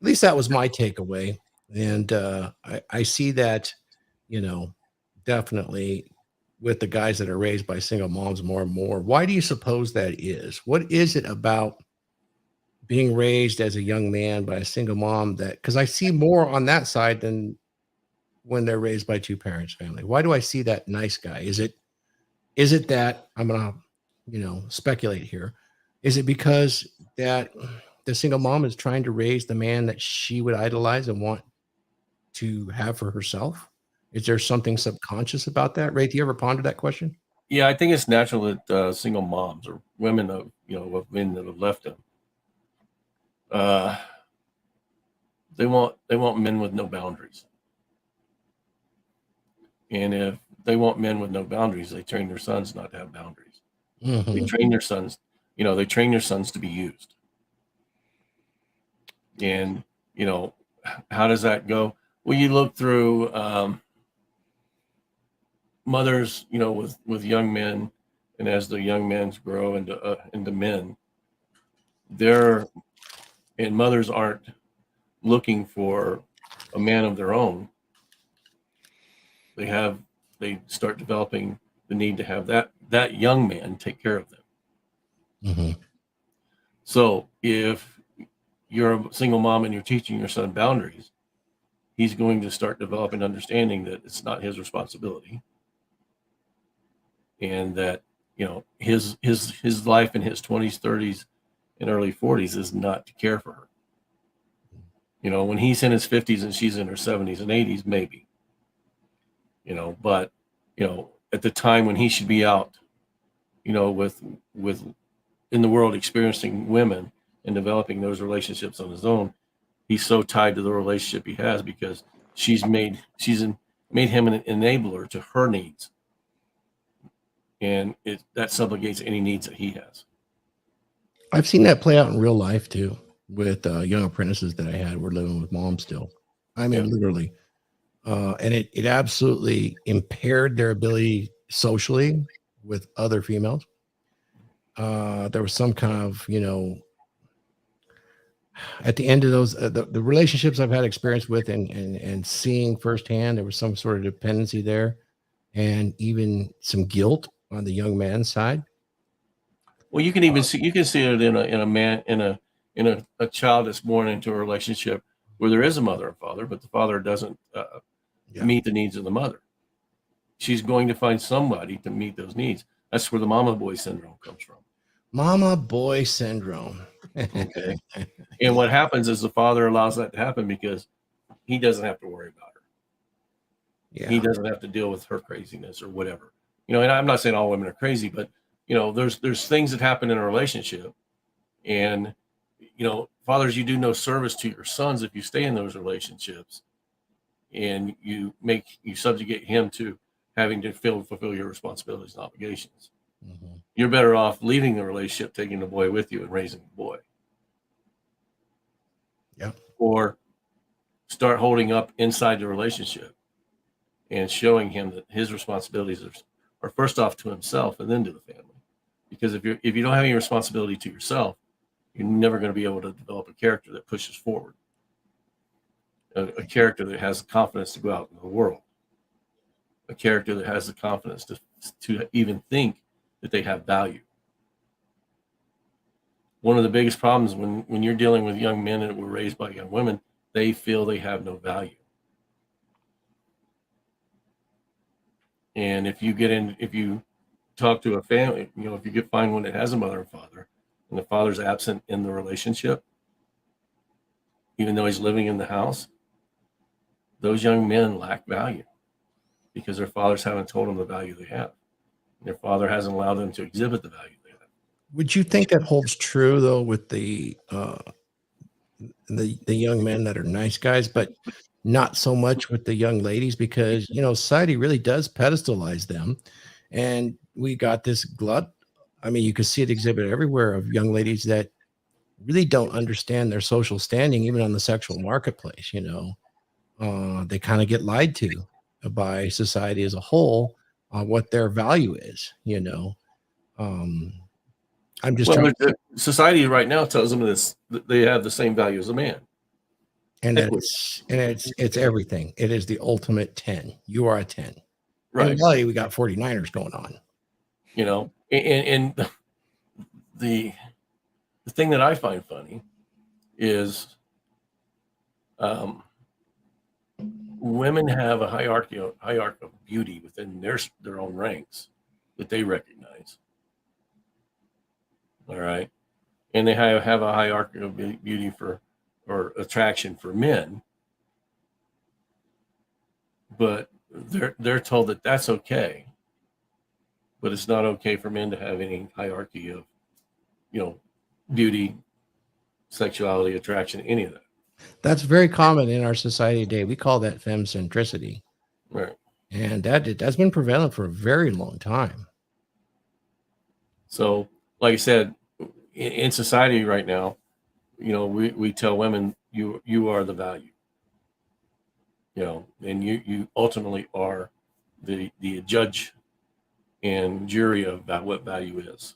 Speaker 1: At least that was my takeaway. And I see that, definitely with the guys that are raised by single moms more and more. Why do you suppose that is? What is it about being raised as a young man by a single mom because I see more on that side than when they're raised by two parents family? Why do I see that nice guy? Is it that I'm going to, speculate here? Is it because that the single mom is trying to raise the man that she would idolize and want to have for herself? Is there something subconscious about that? Ray, do you ever ponder that question?
Speaker 3: Yeah, I think it's natural that single moms or women of men that have left them, they want men with no boundaries. And if they want men with no boundaries, they train their sons not to have boundaries.
Speaker 1: Mm-hmm.
Speaker 3: They train their sons to be used. And how does that go? Well, you look through mothers, with young men, and as the young men grow into men, mothers aren't looking for a man of their own. They start developing the need to have that young man take care of them.
Speaker 1: Mm-hmm.
Speaker 3: So if you're a single mom and you're teaching your son boundaries, he's going to start developing understanding that it's not his responsibility, and that his life in his 20s, 30s, and early 40s is not to care for her. When he's in his 50s and she's in her 70s and 80s, maybe. But at the time when he should be out, with in the world experiencing women and developing those relationships on his own, he's so tied to the relationship he has because she's made him an enabler to her needs, and that subjugates any needs that he has.
Speaker 1: I've seen that play out in real life too, with young apprentices that I had were living with mom still. I mean, literally. And it absolutely impaired their ability socially with other females. There was some kind of, at the end of those, the relationships I've had experience with and seeing firsthand, there was some sort of dependency there, and even some guilt on the young man's side.
Speaker 3: Well, you can see it in a child that's born into a relationship where there is a mother and father, but the father doesn't meet the needs of the mother. She's going to find somebody to meet those needs. That's where the mama boy syndrome comes from.
Speaker 1: Mama boy syndrome.
Speaker 3: Okay. And what happens is the father allows that to happen because he doesn't have to worry about her. Yeah. He doesn't have to deal with her craziness or whatever. And I'm not saying all women are crazy, but there's things that happen in a relationship, and fathers, you do no service to your sons if you stay in those relationships, and you subjugate him to having to fulfill your responsibilities and obligations. Mm-hmm. You're better off leaving the relationship, taking the boy with you, and raising the boy.
Speaker 1: Yeah.
Speaker 3: Or start holding up inside the relationship and showing him that his responsibilities are first off to himself and then to the family. Because if you don't have any responsibility to yourself, you're never going to be able to develop a character that pushes forward, a character that has the confidence to go out in the world, a character that has the confidence to even think that they have value. One of the biggest problems when you're dealing with young men that were raised by young women, they feel they have no value. And if you talk to a family, if you find one that has a mother and father, and the father's absent in the relationship, even though he's living in the house, those young men lack value because their fathers haven't told them the value they have. Their father hasn't allowed them to exhibit the value they have.
Speaker 1: Would you think that holds true though with the young men that are nice guys, but not so much with the young ladies? Because society really does pedestalize them, and we got this glut. I mean, you can see it exhibit everywhere of young ladies that really don't understand their social standing, even on the sexual marketplace. They kind of get lied to by society as a whole on what their value is. I'm just trying.
Speaker 3: Society right now tells them that they have the same value as a man,
Speaker 1: And it's everything. It is the ultimate 10. You are a 10.
Speaker 3: right?
Speaker 1: In reality, we got 49ers going on.
Speaker 3: And the thing that I find funny is women have a hierarchy of beauty within their own ranks that they recognize. All right. And they have a hierarchy of beauty or attraction for men. But they're told that that's okay. But it's not okay for men to have any hierarchy of, beauty, sexuality, attraction, any of that.
Speaker 1: That's very common in our society today. We call that femcentricity.
Speaker 3: Right.
Speaker 1: And that's been prevalent for a very long time.
Speaker 3: So, like I said, in society right now, we tell women you are the value, and you ultimately are the judge and jury about what value is.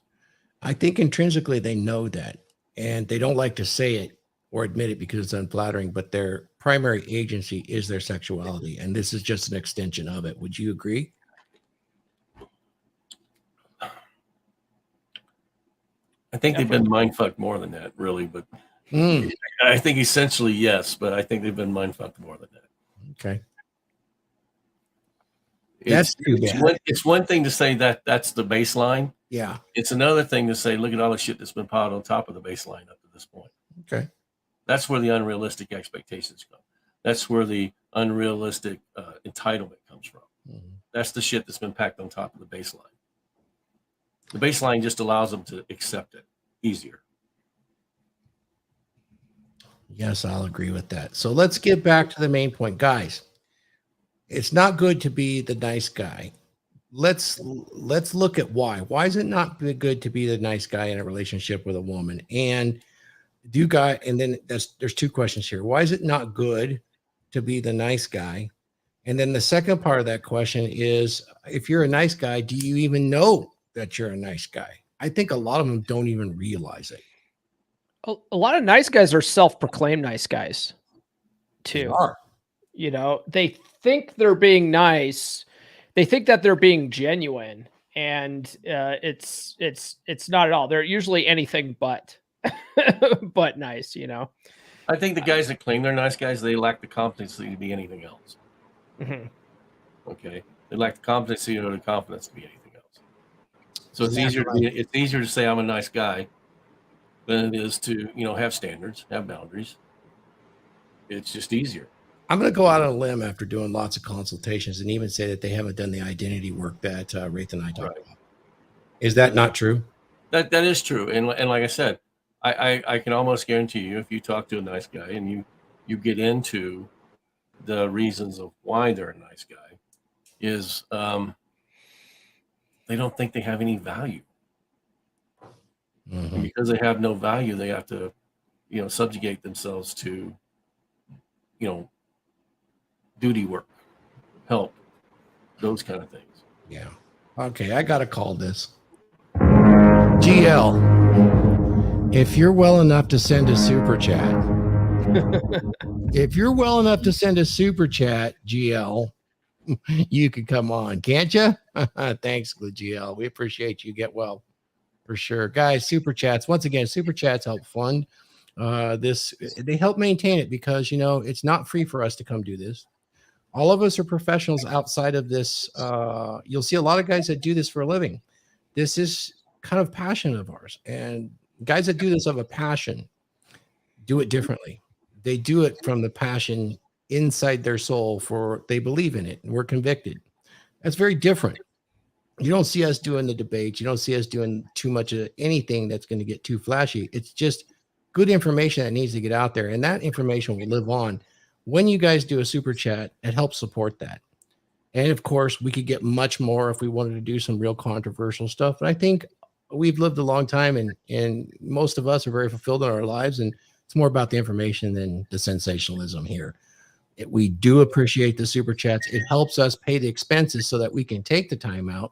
Speaker 1: I think intrinsically they know that, and they don't like to say it or admit it because it's unflattering, but their primary agency is their sexuality, and this is just an extension of it. Would you agree?
Speaker 3: I think they've been mind-fucked more than that, really, but I think essentially yes, but I think they've been mind-fucked more than that.
Speaker 1: Okay. That's too bad.
Speaker 3: It's one thing to say that that's the baseline.
Speaker 1: Yeah.
Speaker 3: It's another thing to say, look at all the shit that's been piled on top of the baseline up to this point.
Speaker 1: Okay.
Speaker 3: That's where the unrealistic expectations come. That's where the unrealistic entitlement comes from. Mm-hmm. That's the shit that's been packed on top of the baseline. The baseline just allows them to accept it easier.
Speaker 1: Yes, I'll agree with that. So let's get back to the main point, guys. It's not good to be the nice guy. Let's look at why. Why is it not good to be the nice guy in a relationship with a woman? And then there's two questions here. Why is it not good to be the nice guy? And then the second part of that question is, if you're a nice guy, do you even know that you're a nice guy? I think a lot of them don't even realize it.
Speaker 2: A lot of nice guys are self-proclaimed nice guys too. They think they're being nice. They think that they're being genuine, and it's not at all. They're usually anything but nice.
Speaker 3: I think the guys that claim they're nice guys, they lack the competency to be anything else.
Speaker 2: Mm-hmm.
Speaker 3: Okay, they lack the competency or the confidence to be anything else. So it's easier to say I'm a nice guy than it is to have standards, have boundaries. It's just easier.
Speaker 1: I'm going to go out on a limb after doing lots of consultations and even say that they haven't done the identity work that Wraith and I talked about. Is that not true?
Speaker 3: That is true. And like I said, I can almost guarantee you, if you talk to a nice guy and you get into the reasons of why they're a nice guy, is they don't think they have any value. Mm-hmm. And because they have no value, they have to, subjugate themselves to, duty work, help, those kind of things.
Speaker 1: Yeah. Okay, I got to call this. GL, if you're well enough to send a super chat, GL, you could come on, can't you? Thanks, GL. We appreciate you. Get well for sure. Guys, super chats. Once again, super chats help fund this. They help maintain it because, you know, it's not free for us to come do this. All of us are professionals outside of this. You'll see a lot of guys that do this for a living. This is kind of passion of ours. And guys that do this of a passion do it differently. They do it from the passion inside their soul for they believe in it and we're convicted. That's very different. You don't see us doing the debates. You don't see us doing too much of anything that's going to get too flashy. It's just good information that needs to get out there. And that information will live on. When you guys do a super chat, it helps support that. And of course, we could get much more if we wanted to do some real controversial stuff. But I think we've lived a long time and most of us are very fulfilled in our lives. And it's more about the information than the sensationalism here. We do appreciate the super chats. It helps us pay the expenses so that we can take the time out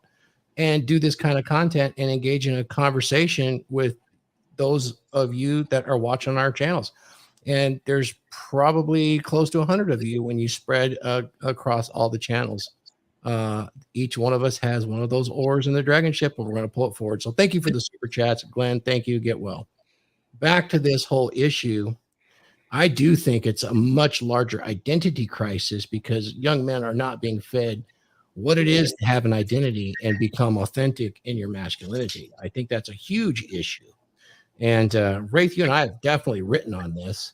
Speaker 1: and do this kind of content and engage in a conversation with those of you that are watching our channels. And there's probably close to 100 of you when you spread across all the channels. Each one of us has one of those oars in the dragon ship, and we're going to pull it forward. So thank you for the super chats. Glenn, thank you. Get well. Back to this whole issue. I do think it's a much larger identity crisis because young men are not being fed what it is to have an identity and become authentic in your masculinity. I think that's a huge issue. And Wraith, you and I have definitely written on this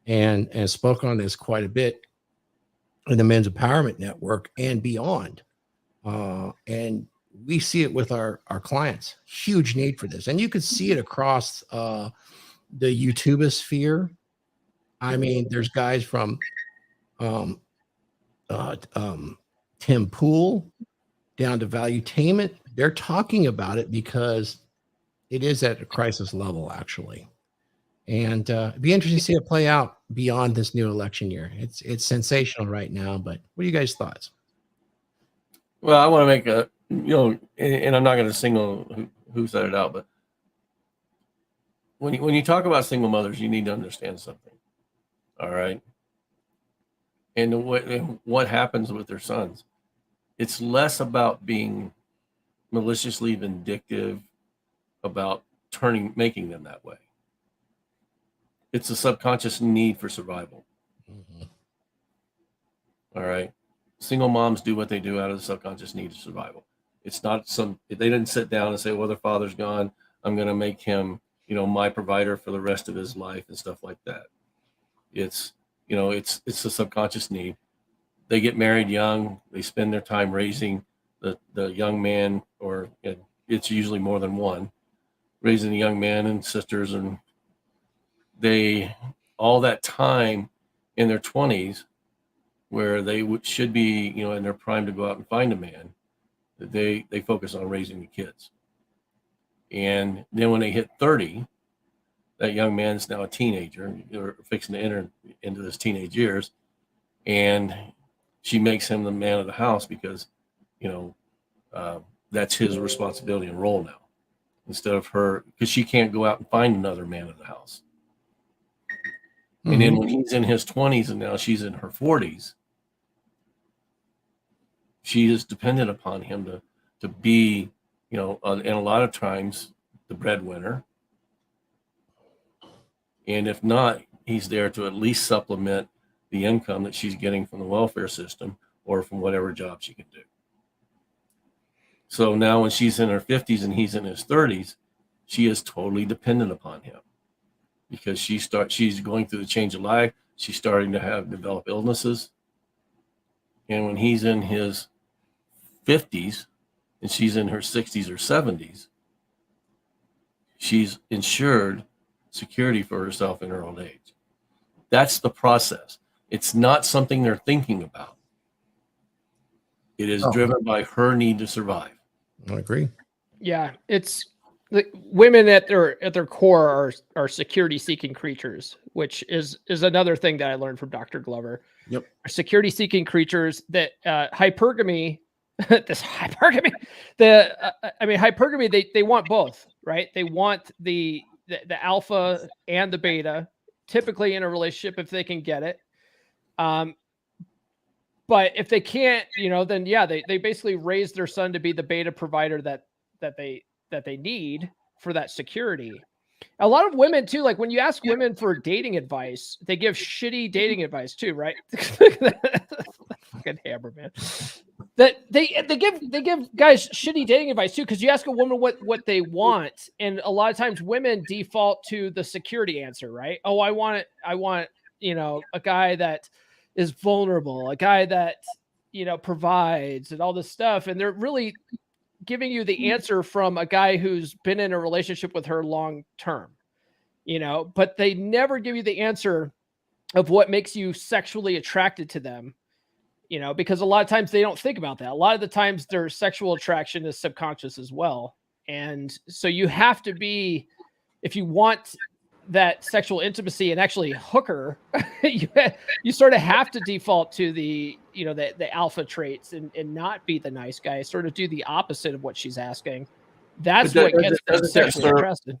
Speaker 1: and spoken on this quite a bit in the Men's Empowerment Network and beyond. And we see it with our clients. Huge need for this. And you could see it across the YouTubosphere. I mean, there's guys from Tim Pool down to Valuetainment. They're talking about it because it is at a crisis level, actually. And it'd be interesting to see it play out beyond this new election year. It's sensational right now, but what are you guys' thoughts?
Speaker 3: Well, I want to make a, and I'm not going to single who said it out, but when you talk about single mothers, you need to understand something. All right. And what happens with their sons? It's less about being maliciously vindictive about making them that way. It's a subconscious need for survival. Mm-hmm. All right. Single moms do what they do out of the subconscious need of survival. It's not they didn't sit down and say, well, their father's gone, I'm going to make him, my provider for the rest of his life and stuff like that. It's a subconscious need. They get married young. They spend their time raising the young man, or it's usually more than one, raising the young man and sisters, and they all that time in their 20s where they should be in their prime to go out and find a man, they focus on raising the kids. And then when they hit 30, that young man is now a teenager, or fixing to enter into his teenage years, and she makes him the man of the house because that's his responsibility and role now, instead of her, because she can't go out and find another man of the house. Mm-hmm. And then when he's in his 20s and now she's in her 40s, she is dependent upon him to be, and a lot of times the breadwinner. And if not, he's there to at least supplement the income that she's getting from the welfare system or from whatever job she can do. So now when she's in her 50s and he's in his 30s, she is totally dependent upon him because she's going through the change of life. She's starting to develop illnesses. And when he's in his 50s and she's in her 60s or 70s, she's ensured security for herself in her old age. That's the process. It's not something they're thinking about. It is driven by her need to survive.
Speaker 1: I agree.
Speaker 2: Yeah, it's women at their core are security seeking creatures, which is another thing that I learned from Dr. Glover.
Speaker 1: Yep.
Speaker 2: Security seeking creatures that hypergamy this hypergamy. Hypergamy. They want both, right? They want the alpha and the beta, typically in a relationship if they can get it. But if they can't, then yeah, they basically raise their son to be the beta provider that they need for that security. A lot of women too, like when you ask women for dating advice, they give shitty dating advice too, right? Fucking hammer, man. That they give guys shitty dating advice too, because you ask a woman what they want, and a lot of times women default to the security answer, right? Oh, I want a guy that is vulnerable, a guy that provides and all this stuff, and they're really giving you the answer from a guy who's been in a relationship with her long term, but they never give you the answer of what makes you sexually attracted to them, because a lot of times they don't think about that. A lot of the times their sexual attraction is subconscious as well. And so you have to be, if you want that sexual intimacy and actually hook her, you sort of have to default to the alpha traits and not be the nice guy, sort of do the opposite of what she's asking. That's what gets them sexually interested.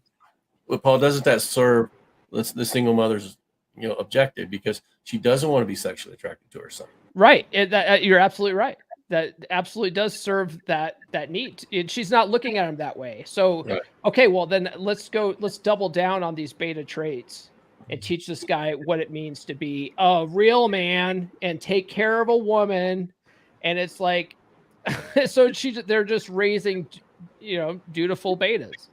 Speaker 3: Well, Paul, doesn't that serve the single mother's objective, because she doesn't want to be sexually attracted to her son? Right.
Speaker 2: You're absolutely right. That absolutely does serve that need. She's not looking at him that way. So, right. Okay, well then let's double down on these beta traits and teach this guy what it means to be a real man and take care of a woman. And it's like, so they're just raising, dutiful betas.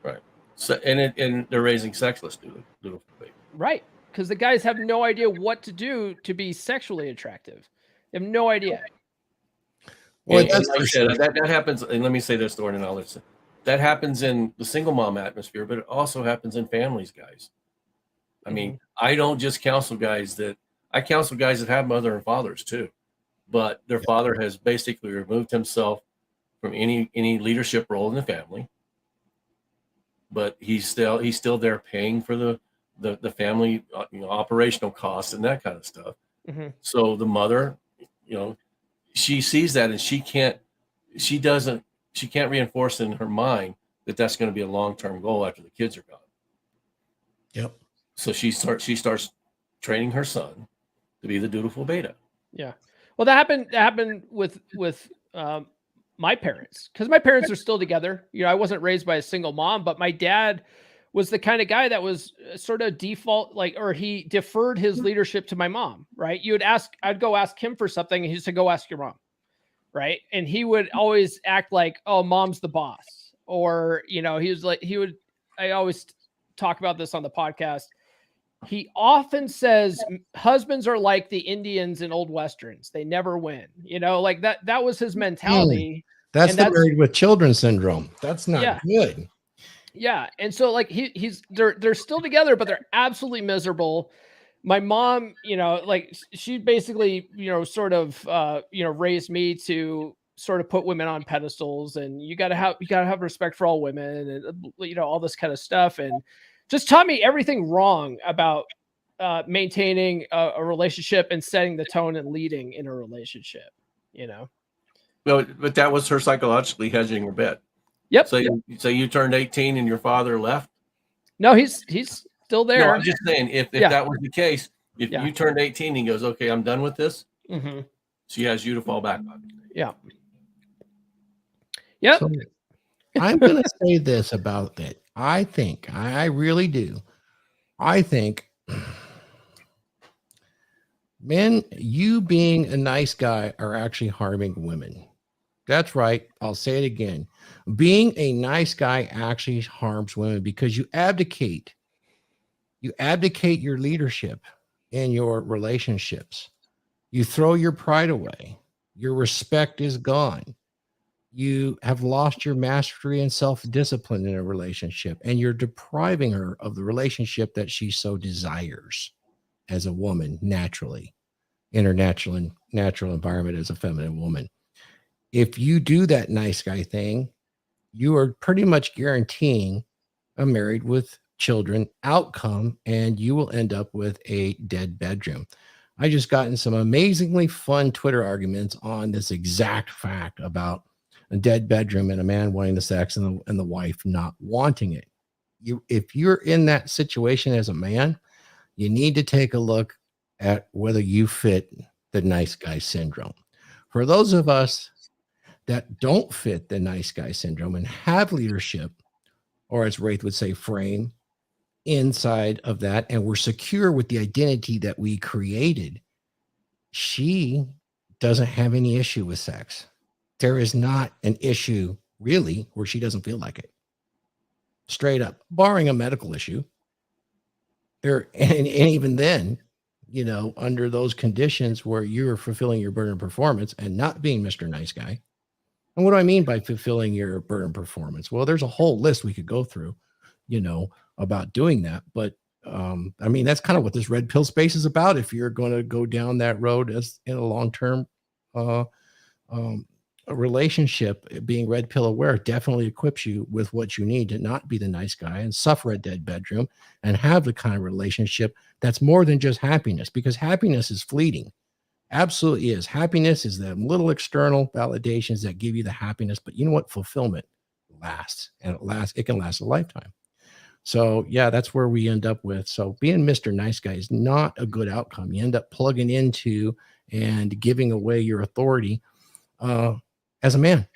Speaker 3: Right. So, and they're raising sexless dutiful betas.
Speaker 2: Right. Because the guys have no idea what to do to be sexually attractive. They have no idea.
Speaker 3: Well, and like I said, that happens, and let me say this, Thorne, and all this. That happens in the single mom atmosphere, but it also happens in families, guys. I mean, I don't just counsel guys I counsel guys that have mother and fathers too, but their father has basically removed himself from any leadership role in the family, but he's still there paying for the family, operational costs and that kind of stuff. Mm-hmm. So the mother, she sees that, and she can't reinforce in her mind that that's going to be a long-term goal after the kids are gone.
Speaker 1: Yep.
Speaker 3: So she starts training her son to be the dutiful beta.
Speaker 2: Yeah. Well, that happened with my parents, because my parents are still together. I wasn't raised by a single mom, but my dad was the kind of guy that was sort of default, or he deferred his leadership to my mom, right? I'd go ask him for something, and he said, go ask your mom, right? And he would always act like, oh, mom's the boss. Or, I always talk about this on the podcast. He often says husbands are like the Indians in old Westerns. They never win, like that was his mentality.
Speaker 1: That's the married with children syndrome. That's not good.
Speaker 2: Yeah. And so like they're still together, but they're absolutely miserable. My mom, she basically, sort of, raised me to sort of put women on pedestals, and you gotta have respect for all women, and, all this kind of stuff. And just taught me everything wrong about maintaining a relationship and setting the tone and leading in a relationship,
Speaker 3: Well, but that was her psychologically hedging her bet.
Speaker 2: Yep.
Speaker 3: So you turned 18 and your father left?
Speaker 2: No, he's still there.
Speaker 3: No, I'm just saying, if that was the case, if you turned 18 and he goes, okay, I'm done with this, she has you to fall back on.
Speaker 2: Yeah. Yep.
Speaker 1: So I'm going to say this about that. I really do. I think, men, you being a nice guy are actually harming women. That's right. I'll say it again. Being a nice guy actually harms women, because you abdicate your leadership in your relationships. You throw your pride away. Your respect is gone. You have lost your mastery and self-discipline in a relationship, and you're depriving her of the relationship that she so desires as a woman, naturally, in her natural environment as a feminine woman. If you do that nice guy thing, you are pretty much guaranteeing a married with children outcome, and you will end up with a dead bedroom. I just got in some amazingly fun Twitter arguments on this exact fact about a dead bedroom and a man wanting the sex and the wife not wanting it. If you're in that situation as a man, you need to take a look at whether you fit the nice guy syndrome. For those of us that don't fit the nice guy syndrome and have leadership, or as Wraith would say, frame inside of that, and we're secure with the identity that we created, she doesn't have any issue with sex. There is not an issue really where she doesn't feel like it. Straight up, barring a medical issue. And even then, under those conditions where you're fulfilling your burden of performance and not being Mr. Nice Guy. And what do I mean by fulfilling your burden performance? Well, there's a whole list we could go through, about doing that. But I mean, that's kind of what this red pill space is about. If you're going to go down that road as in a long-term a relationship, being red pill aware definitely equips you with what you need to not be the nice guy and suffer a dead bedroom and have the kind of relationship that's more than just happiness, because happiness is fleeting. Absolutely is. Happiness is the little external validations that give you the happiness, but you know what? Fulfillment lasts, and it can last a lifetime. So yeah, that's where we end up with. So being Mr. Nice Guy is not a good outcome. You end up plugging into and giving away your authority as a man.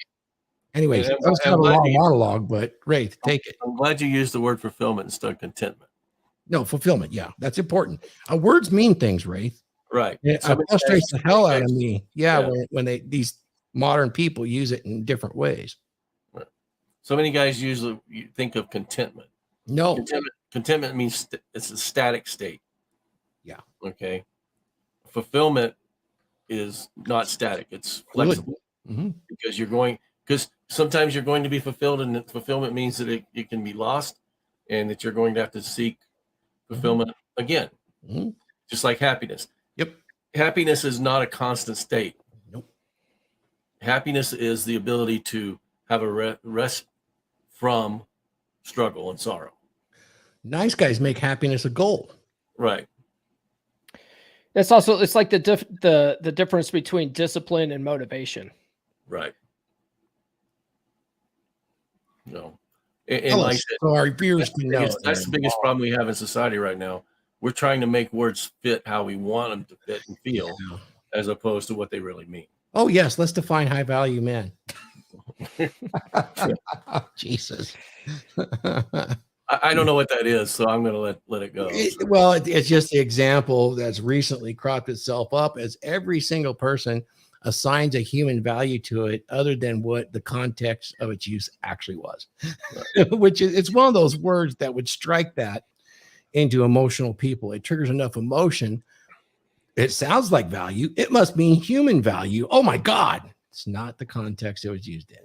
Speaker 1: Anyways, that was kind of a long monologue, but Wraith, take it.
Speaker 3: I'm glad you used the word fulfillment instead of contentment.
Speaker 1: No, fulfillment. Yeah, that's important. Words mean things, Wraith.
Speaker 3: Right.
Speaker 1: It frustrates the hell out of me. Yeah. When these modern people use it in different ways.
Speaker 3: Right. So many guys usually think of contentment.
Speaker 1: No.
Speaker 3: Contentment means it's a static state.
Speaker 1: Yeah.
Speaker 3: Okay. Fulfillment is not static. It's flexible.
Speaker 1: Mm-hmm.
Speaker 3: Because sometimes you're going to be fulfilled, and fulfillment means that it can be lost, and that you're going to have to seek fulfillment again.
Speaker 1: Mm-hmm.
Speaker 3: Just like happiness.
Speaker 1: Yep.
Speaker 3: Happiness is not a constant state.
Speaker 1: Nope.
Speaker 3: Happiness is the ability to have a rest from struggle and sorrow.
Speaker 1: Nice guys make happiness a goal.
Speaker 3: Right.
Speaker 2: It's like the difference between discipline and motivation.
Speaker 3: Right. No. And like
Speaker 1: so our viewers can know.
Speaker 3: That's the biggest problem we have in society right now. We're trying to make words fit how we want them to fit and feel, as opposed to what they really mean.
Speaker 1: Oh yes, let's define high value men. Jesus.
Speaker 3: I don't know what that is, so I'm going to let it go.
Speaker 1: It's just the example that's recently cropped itself up as every single person assigns a human value to it other than what the context of its use actually was. Right. Which is, it's one of those words that would strike that into emotional people. It triggers enough emotion. It sounds like value. It must mean human value. Oh my God. It's not the context it was used in.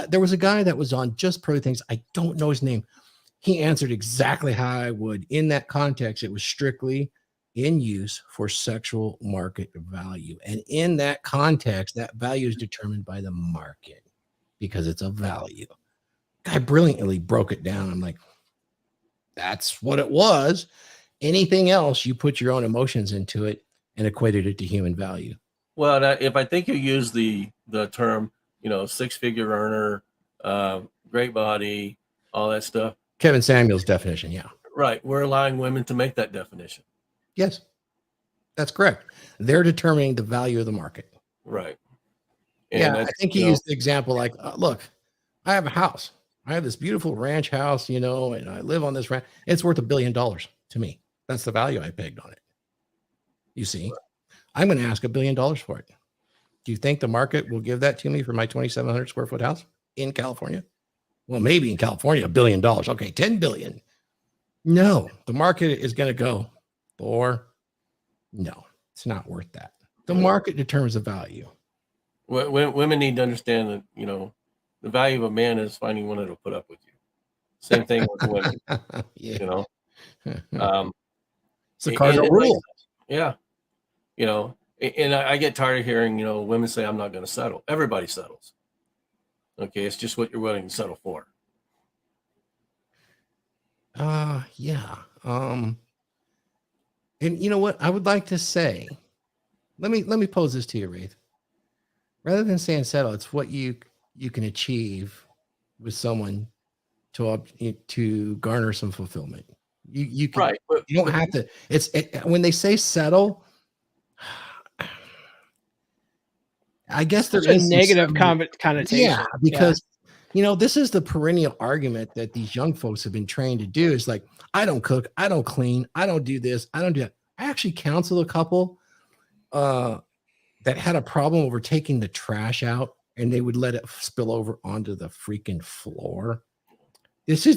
Speaker 1: There was a guy that was on Just Pro Things. I don't know his name. He answered exactly how I would. In that context, it was strictly in use for sexual market value. And in that context, that value is determined by the market because it's a value. Guy brilliantly broke it down. I'm like, that's what it was. Anything else, you put your own emotions into it and equated it to human value.
Speaker 3: Well, if I think you use the term, six-figure earner, great body, all that stuff.
Speaker 1: Kevin Samuel's definition, yeah.
Speaker 3: Right. We're allowing women to make that definition.
Speaker 1: Yes, that's correct. They're determining the value of the market.
Speaker 3: Right.
Speaker 1: And I think he used the example like, look, I have a house. I have this beautiful ranch house, and I live on this ranch. It's worth $1 billion to me. That's the value I pegged on it. You see, right. I'm going to ask $1 billion for it. Do you think the market will give that to me for my 2,700 square foot house in California? Well, maybe in California, $1 billion. Okay, 10 billion. No, the market is going to go for no, it's not worth that. The market determines the value.
Speaker 3: Women need to understand that, the value of a man is finding one that'll put up with you. Same thing with women.
Speaker 1: Yeah.
Speaker 3: It's
Speaker 1: the cardinal rule.
Speaker 3: Yeah. And I get tired of hearing, women say, I'm not going to settle. Everybody settles. Okay. It's just what you're willing to settle for.
Speaker 1: Yeah. And you know what? I would like to say, let me pose this to you, Wraith. Rather than saying settle, it's what you can achieve with someone to garner some fulfillment. You can
Speaker 3: Right. But,
Speaker 1: you don't have to. When they say settle, I guess
Speaker 2: Such
Speaker 1: there
Speaker 2: a
Speaker 1: is some
Speaker 2: negative
Speaker 1: settlement.
Speaker 2: connotation.
Speaker 1: Yeah, because this is the perennial argument that these young folks have been trained to do. Is like, I don't cook, I don't clean, I don't do this, I don't do that. I actually counseled a couple that had a problem over taking the trash out, and they would let it spill over onto the freaking floor. This is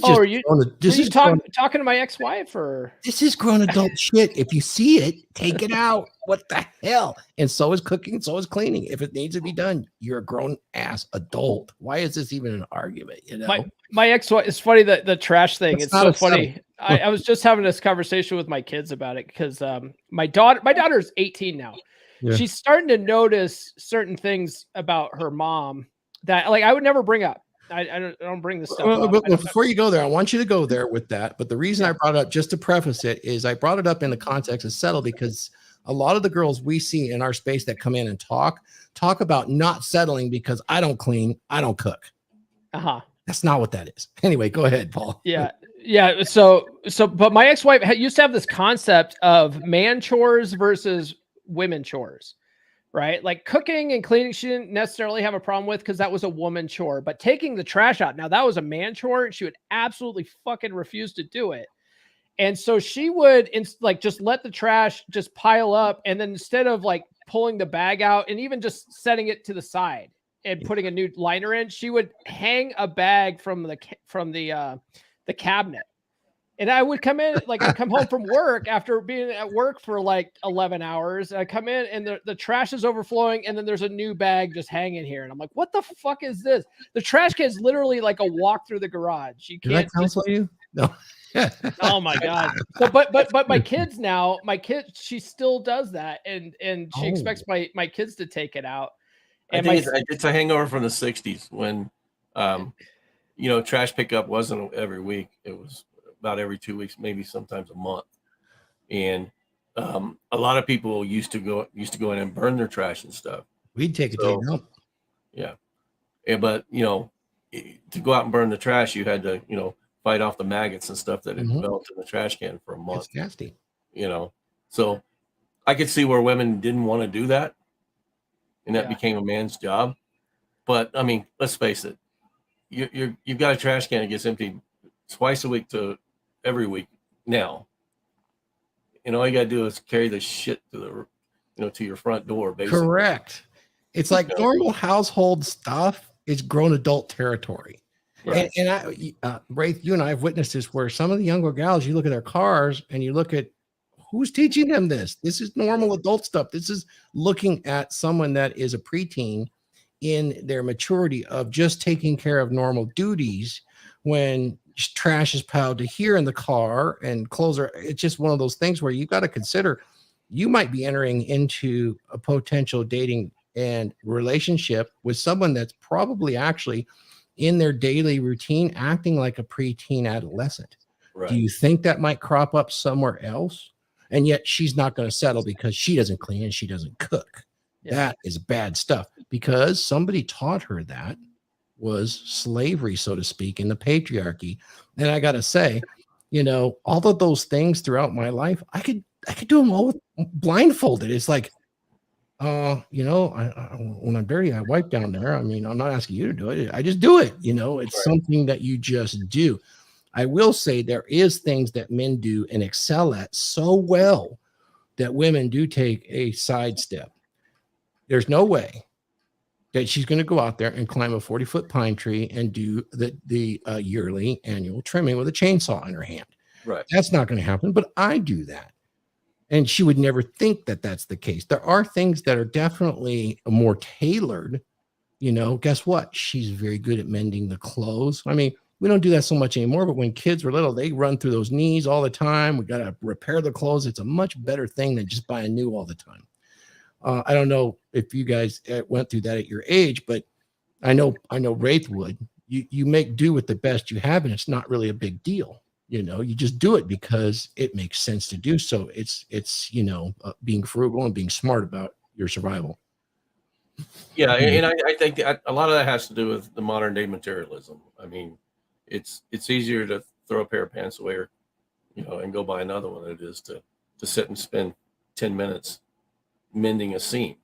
Speaker 1: just
Speaker 2: talking to my ex-wife, or
Speaker 1: this is grown adult shit. If you see it, take it out. What the hell? And so is cooking, so is cleaning. If it needs to be done, you're a grown ass adult. Why is this even an argument? You know,
Speaker 2: my ex-wife. It's funny that the trash thing. It's so funny.
Speaker 1: Settle.
Speaker 2: I was just having this conversation with my kids about it because my daughter's 18 now.
Speaker 1: Yeah.
Speaker 2: She's starting to notice certain things about her mom that like I would never bring up. I don't bring this stuff up.
Speaker 1: But before you go there, I want you to go there with that. But the reason I brought it up, just to preface it, is I brought it up in the context of settle because a lot of the girls we see in our space that come in and talk about not settling because I don't clean, I don't cook. That's not what that is. Anyway, go ahead, Paul.
Speaker 2: Yeah. So, but my ex-wife used to have this concept of man chores versus women chores. Right? Like cooking and cleaning, she didn't necessarily have a problem with because that was a woman chore, but taking the trash out, now that was a man chore. She would absolutely fucking refuse to do it. And so she would just let the trash just pile up. And then instead of like pulling the bag out and even just setting it to the side and putting a new liner in, she would hang a bag from the cabinet. And I would come in, like I'd come home from work after being at work for like 11 hours. I come in and the trash is overflowing. And then there's a new bag just hanging here. And I'm like, what the fuck is this? The trash can is literally like a walk through the garage. You can't
Speaker 1: counsel you? No.
Speaker 2: Oh my God. So, but my kids now, she still does that. And she expects my kids to take it out. And
Speaker 3: it's a hangover from the 60s when, trash pickup wasn't every week. It was about every 2 weeks, maybe sometimes a month. And a lot of people used to go in and burn their trash and stuff.
Speaker 1: We'd take it to your dump.
Speaker 3: Yeah. But to go out and burn the trash, you had to, fight off the maggots and stuff that had developed in the trash can for a month.
Speaker 1: It's nasty.
Speaker 3: So I could see where women didn't want to do that. And that became a man's job. But I mean, let's face it. You've got a trash can that gets emptied twice a week to every week now. And all you gotta do is carry the shit to to your front door, basically.
Speaker 1: Correct. It's like normal household stuff is grown adult territory. Right. And I, Wraith, you and I have witnessed this where some of the younger gals, you look at their cars and you look at who's teaching them this. This is normal adult stuff. This is looking at someone that is a preteen in their maturity of just taking care of normal duties when trash is piled to here in the car and clothes are, it's just one of those things where you got to consider you might be entering into a potential dating and relationship with someone that's probably actually in their daily routine acting like a preteen adolescent. Right. Do you think that might crop up somewhere else? And yet she's not going to settle because she doesn't clean and she doesn't cook. Yeah. That is bad stuff because somebody taught her that was slavery, so to speak, in the patriarchy. And I got to say, all of those things throughout my life, I could do them all blindfolded. It's like, when I'm dirty, I wipe down there. I mean, I'm not asking you to do it. I just do it. It's something that you just do. I will say there is things that men do and excel at so well that women do take a sidestep. There's no way that she's going to go out there and climb a 40-foot pine tree and do the yearly annual trimming with a chainsaw in her hand. Right. That's not going to happen, but I do that. And she would never think that that's the case. There are things that are definitely more tailored. Guess what? She's very good at mending the clothes. I mean, we don't do that so much anymore, but when kids were little, they run through those knees all the time. We got to repair the clothes. It's a much better thing than just buying new all the time. I don't know if you guys went through that at your age, but I know Wraith would. You make do with the best you have, and it's not really a big deal. You just do it because it makes sense to do so. It's being frugal and being smart about your survival.
Speaker 3: Yeah, and I think a lot of that has to do with the modern day materialism. I mean, it's easier to throw a pair of pants away, or and go buy another one than it is to sit and spend 10 minutes mending a seam.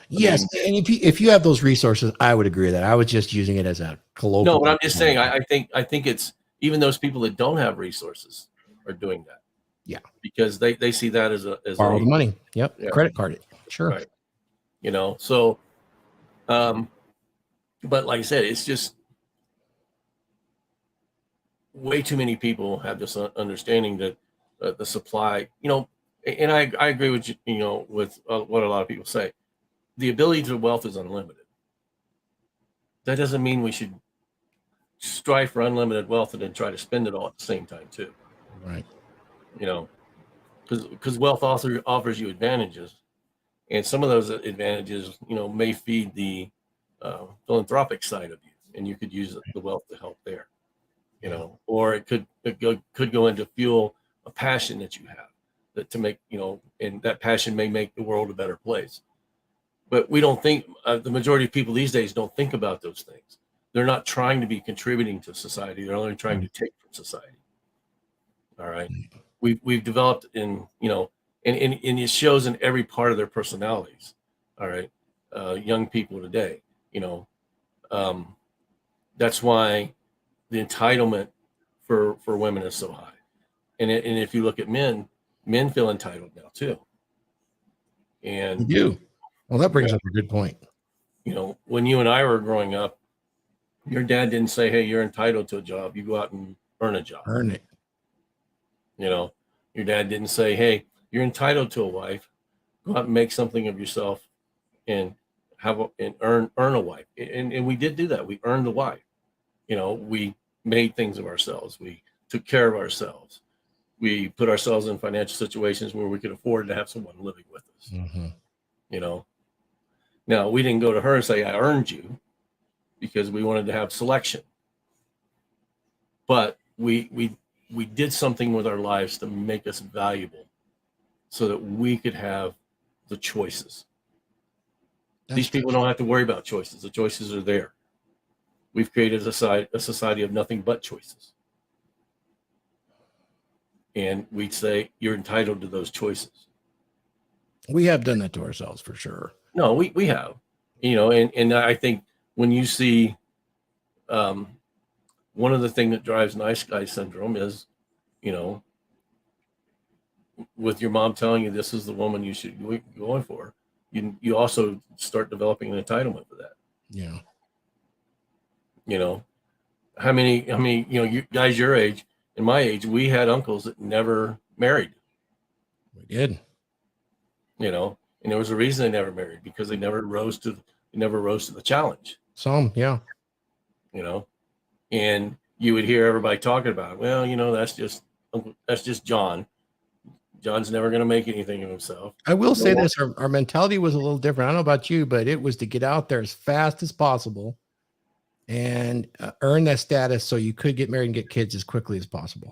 Speaker 1: Yes, and if you have those resources, I would agree with that. I was just using it as a colloquial.
Speaker 3: No, but I'm just saying, I think it's even those people that don't have resources are doing that.
Speaker 1: Yeah,
Speaker 3: because they see that as
Speaker 1: borrow the money. Yep,
Speaker 3: yeah.
Speaker 1: Credit card it. Sure.
Speaker 3: Right. So, but like I said, it's just way too many people have this understanding that the supply, and I agree with with what a lot of people say. The ability to wealth is unlimited. That doesn't mean we should strive for unlimited wealth and then try to spend it all at the same time too.
Speaker 1: Right.
Speaker 3: Because wealth offers you advantages, and some of those advantages, may feed the philanthropic side of you, and you could use the wealth to help there. Or it could go into fuel a passion that you have that to make, and that passion may make the world a better place. But we don't think, the majority of people these days don't think about those things. They're not trying to be contributing to society. They're only trying to take from society. All right. We've developed and it shows in every part of their personalities. All right. Young people today, that's why the entitlement for women is so high. And if you look at men feel entitled now too. And
Speaker 1: you do. Well, that brings up a good point.
Speaker 3: When you and I were growing up, your dad didn't say, "Hey, you're entitled to a job. You go out and earn a job.
Speaker 1: Earn it."
Speaker 3: Your dad didn't say, "Hey, you're entitled to a wife. Go out and make something of yourself and earn a wife." And we did do that. We earned the wife. We made things of ourselves. We took care of ourselves. We put ourselves in financial situations where we could afford to have someone living with us.
Speaker 1: Mm-hmm.
Speaker 3: Now we didn't go to her and say, "I earned you," because we wanted to have selection. But we did something with our lives to make us valuable so that we could have the choices. These people don't have to worry about choices. The choices are there. We've created a society of nothing but choices. And we'd say, you're entitled to those choices.
Speaker 1: We have done that to ourselves for sure.
Speaker 3: No, we have, and I think when you see, one of the things that drives nice guy syndrome is, with your mom telling you this is the woman you should be going for, you also start developing an entitlement for that.
Speaker 1: Yeah.
Speaker 3: How many, you guys your age and my age, we had uncles that never married.
Speaker 1: We did.
Speaker 3: And there was a reason they never married, because they never rose to the challenge.
Speaker 1: Some, yeah.
Speaker 3: And you would hear everybody talking about, well, that's just John. John's never going to make anything of himself.
Speaker 1: I will say this, our mentality was a little different. I don't know about you, but it was to get out there as fast as possible and earn that status so you could get married and get kids as quickly as possible.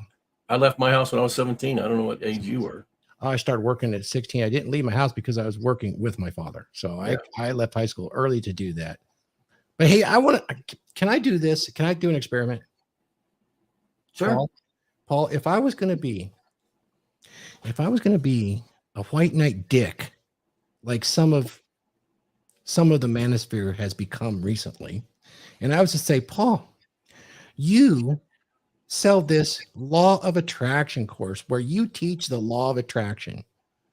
Speaker 3: I left my house when I was 17. I don't know what age you were.
Speaker 1: I started working at 16. I didn't leave my house because I was working with my father. So yeah. I left high school early to do that. But hey, can I do this? Can I do an experiment?
Speaker 3: Sure.
Speaker 1: Paul, if I was going to be a white knight dick, like some of the manosphere has become recently, and I was to say, Paul, you sell this law of attraction course where you teach the law of attraction.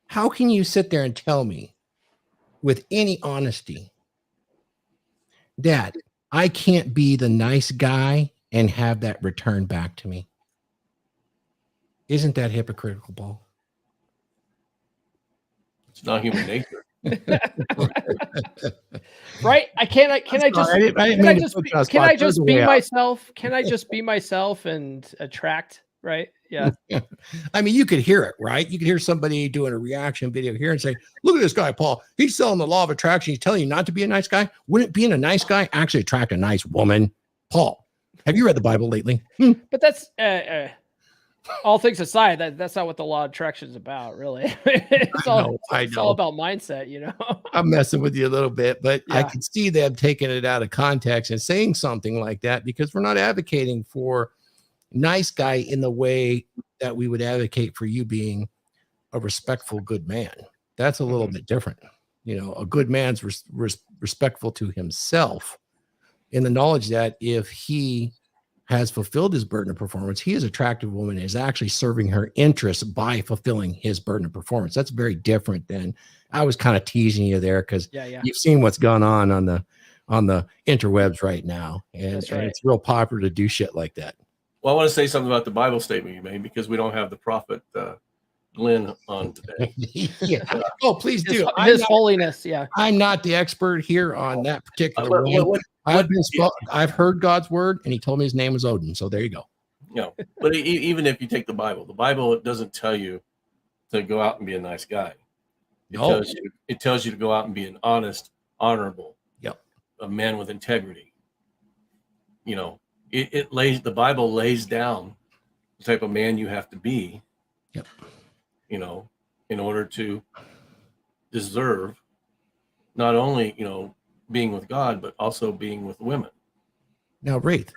Speaker 1: How can you sit there and tell me with any honesty that I can't be the nice guy and have that returned back to me? Isn't that hypocritical, Paul?
Speaker 2: It's not human nature. Right? Can I just be myself? Can I just be myself and attract? Right? Yeah.
Speaker 1: I mean, you could hear it, right? You could hear somebody doing a reaction video here and say, look at this guy, Paul. He's selling the law of attraction. He's telling you not to be a nice guy. Wouldn't being a nice guy actually attract a nice woman? Paul, have you read the Bible lately?
Speaker 2: But that's all things aside, that's not what the law of attraction is about, really. It's all about mindset, you know.
Speaker 1: I'm messing with you a little bit, but I
Speaker 2: Yeah.
Speaker 1: can see them taking it out of context and saying something like that, because we're not advocating for nice guy in the way that we would advocate for you being a respectful, good man. That's a little bit different. You know, a good man's respectful to himself in the knowledge that if he has fulfilled his burden of performance, he is attractive woman is actually serving her interests by fulfilling his burden of performance. That's very different than I was kind of teasing you there, because you've seen what's gone on the interwebs right now, and it's real popular to do shit like that.
Speaker 3: Well, I want to say something about the Bible statement you made, because we don't have the prophet Glenn on today.
Speaker 1: Yeah. Oh, please do.
Speaker 2: His holiness. Yeah.
Speaker 1: I'm not the expert here on that particular one. I've heard God's word, and he told me his name was Odin. So there you go.
Speaker 3: No, but even if you take the Bible, it doesn't tell you to go out and be a nice guy. It tells you to go out and be an honest, honorable, a man with integrity. You know, the Bible lays down the type of man you have to be.
Speaker 1: Yep.
Speaker 3: You know, in order to deserve not only, you know, being with God, but also being with women.
Speaker 1: Now, Wraith,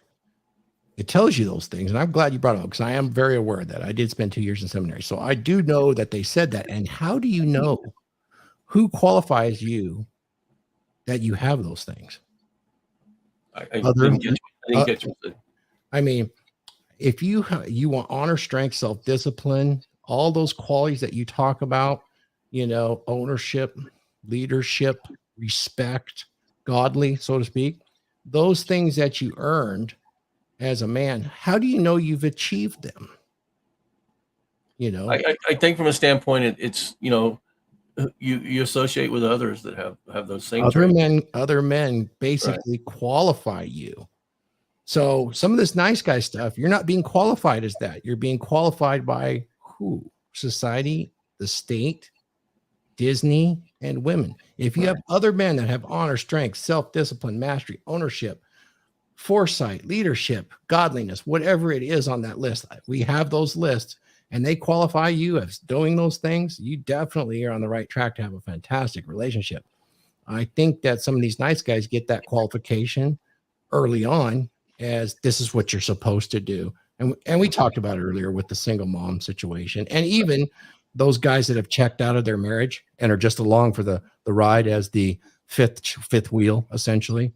Speaker 1: it tells you those things, and I'm glad you brought it up, because I am very aware of that. I did spend 2 years in seminary, so I do know that they said that. And how do you know who qualifies you that you have those things?
Speaker 3: I didn't get you.
Speaker 1: I mean, if you want honor, strength, self-discipline, all those qualities that you talk about, you know, ownership, leadership, respect, godly, so to speak, those things that you earned as a man, how do you know you've achieved them? You know,
Speaker 3: I think from a standpoint, it's, you know, you associate with others that have those same traits.
Speaker 1: Other men basically qualify you. So some of this nice guy stuff, you're not being qualified as that. You're being qualified by who? Society, the state, Disney, and women. If you have other men that have honor, strength, self-discipline, mastery, ownership, foresight, leadership, godliness, whatever it is on that list, we have those lists, and they qualify you as doing those things, you definitely are on the right track to have a fantastic relationship. I think that some of these nice guys get that qualification early on as this is what you're supposed to do. And we talked about it earlier with the single mom situation, and even those guys that have checked out of their marriage and are just along for the ride as the fifth wheel, essentially.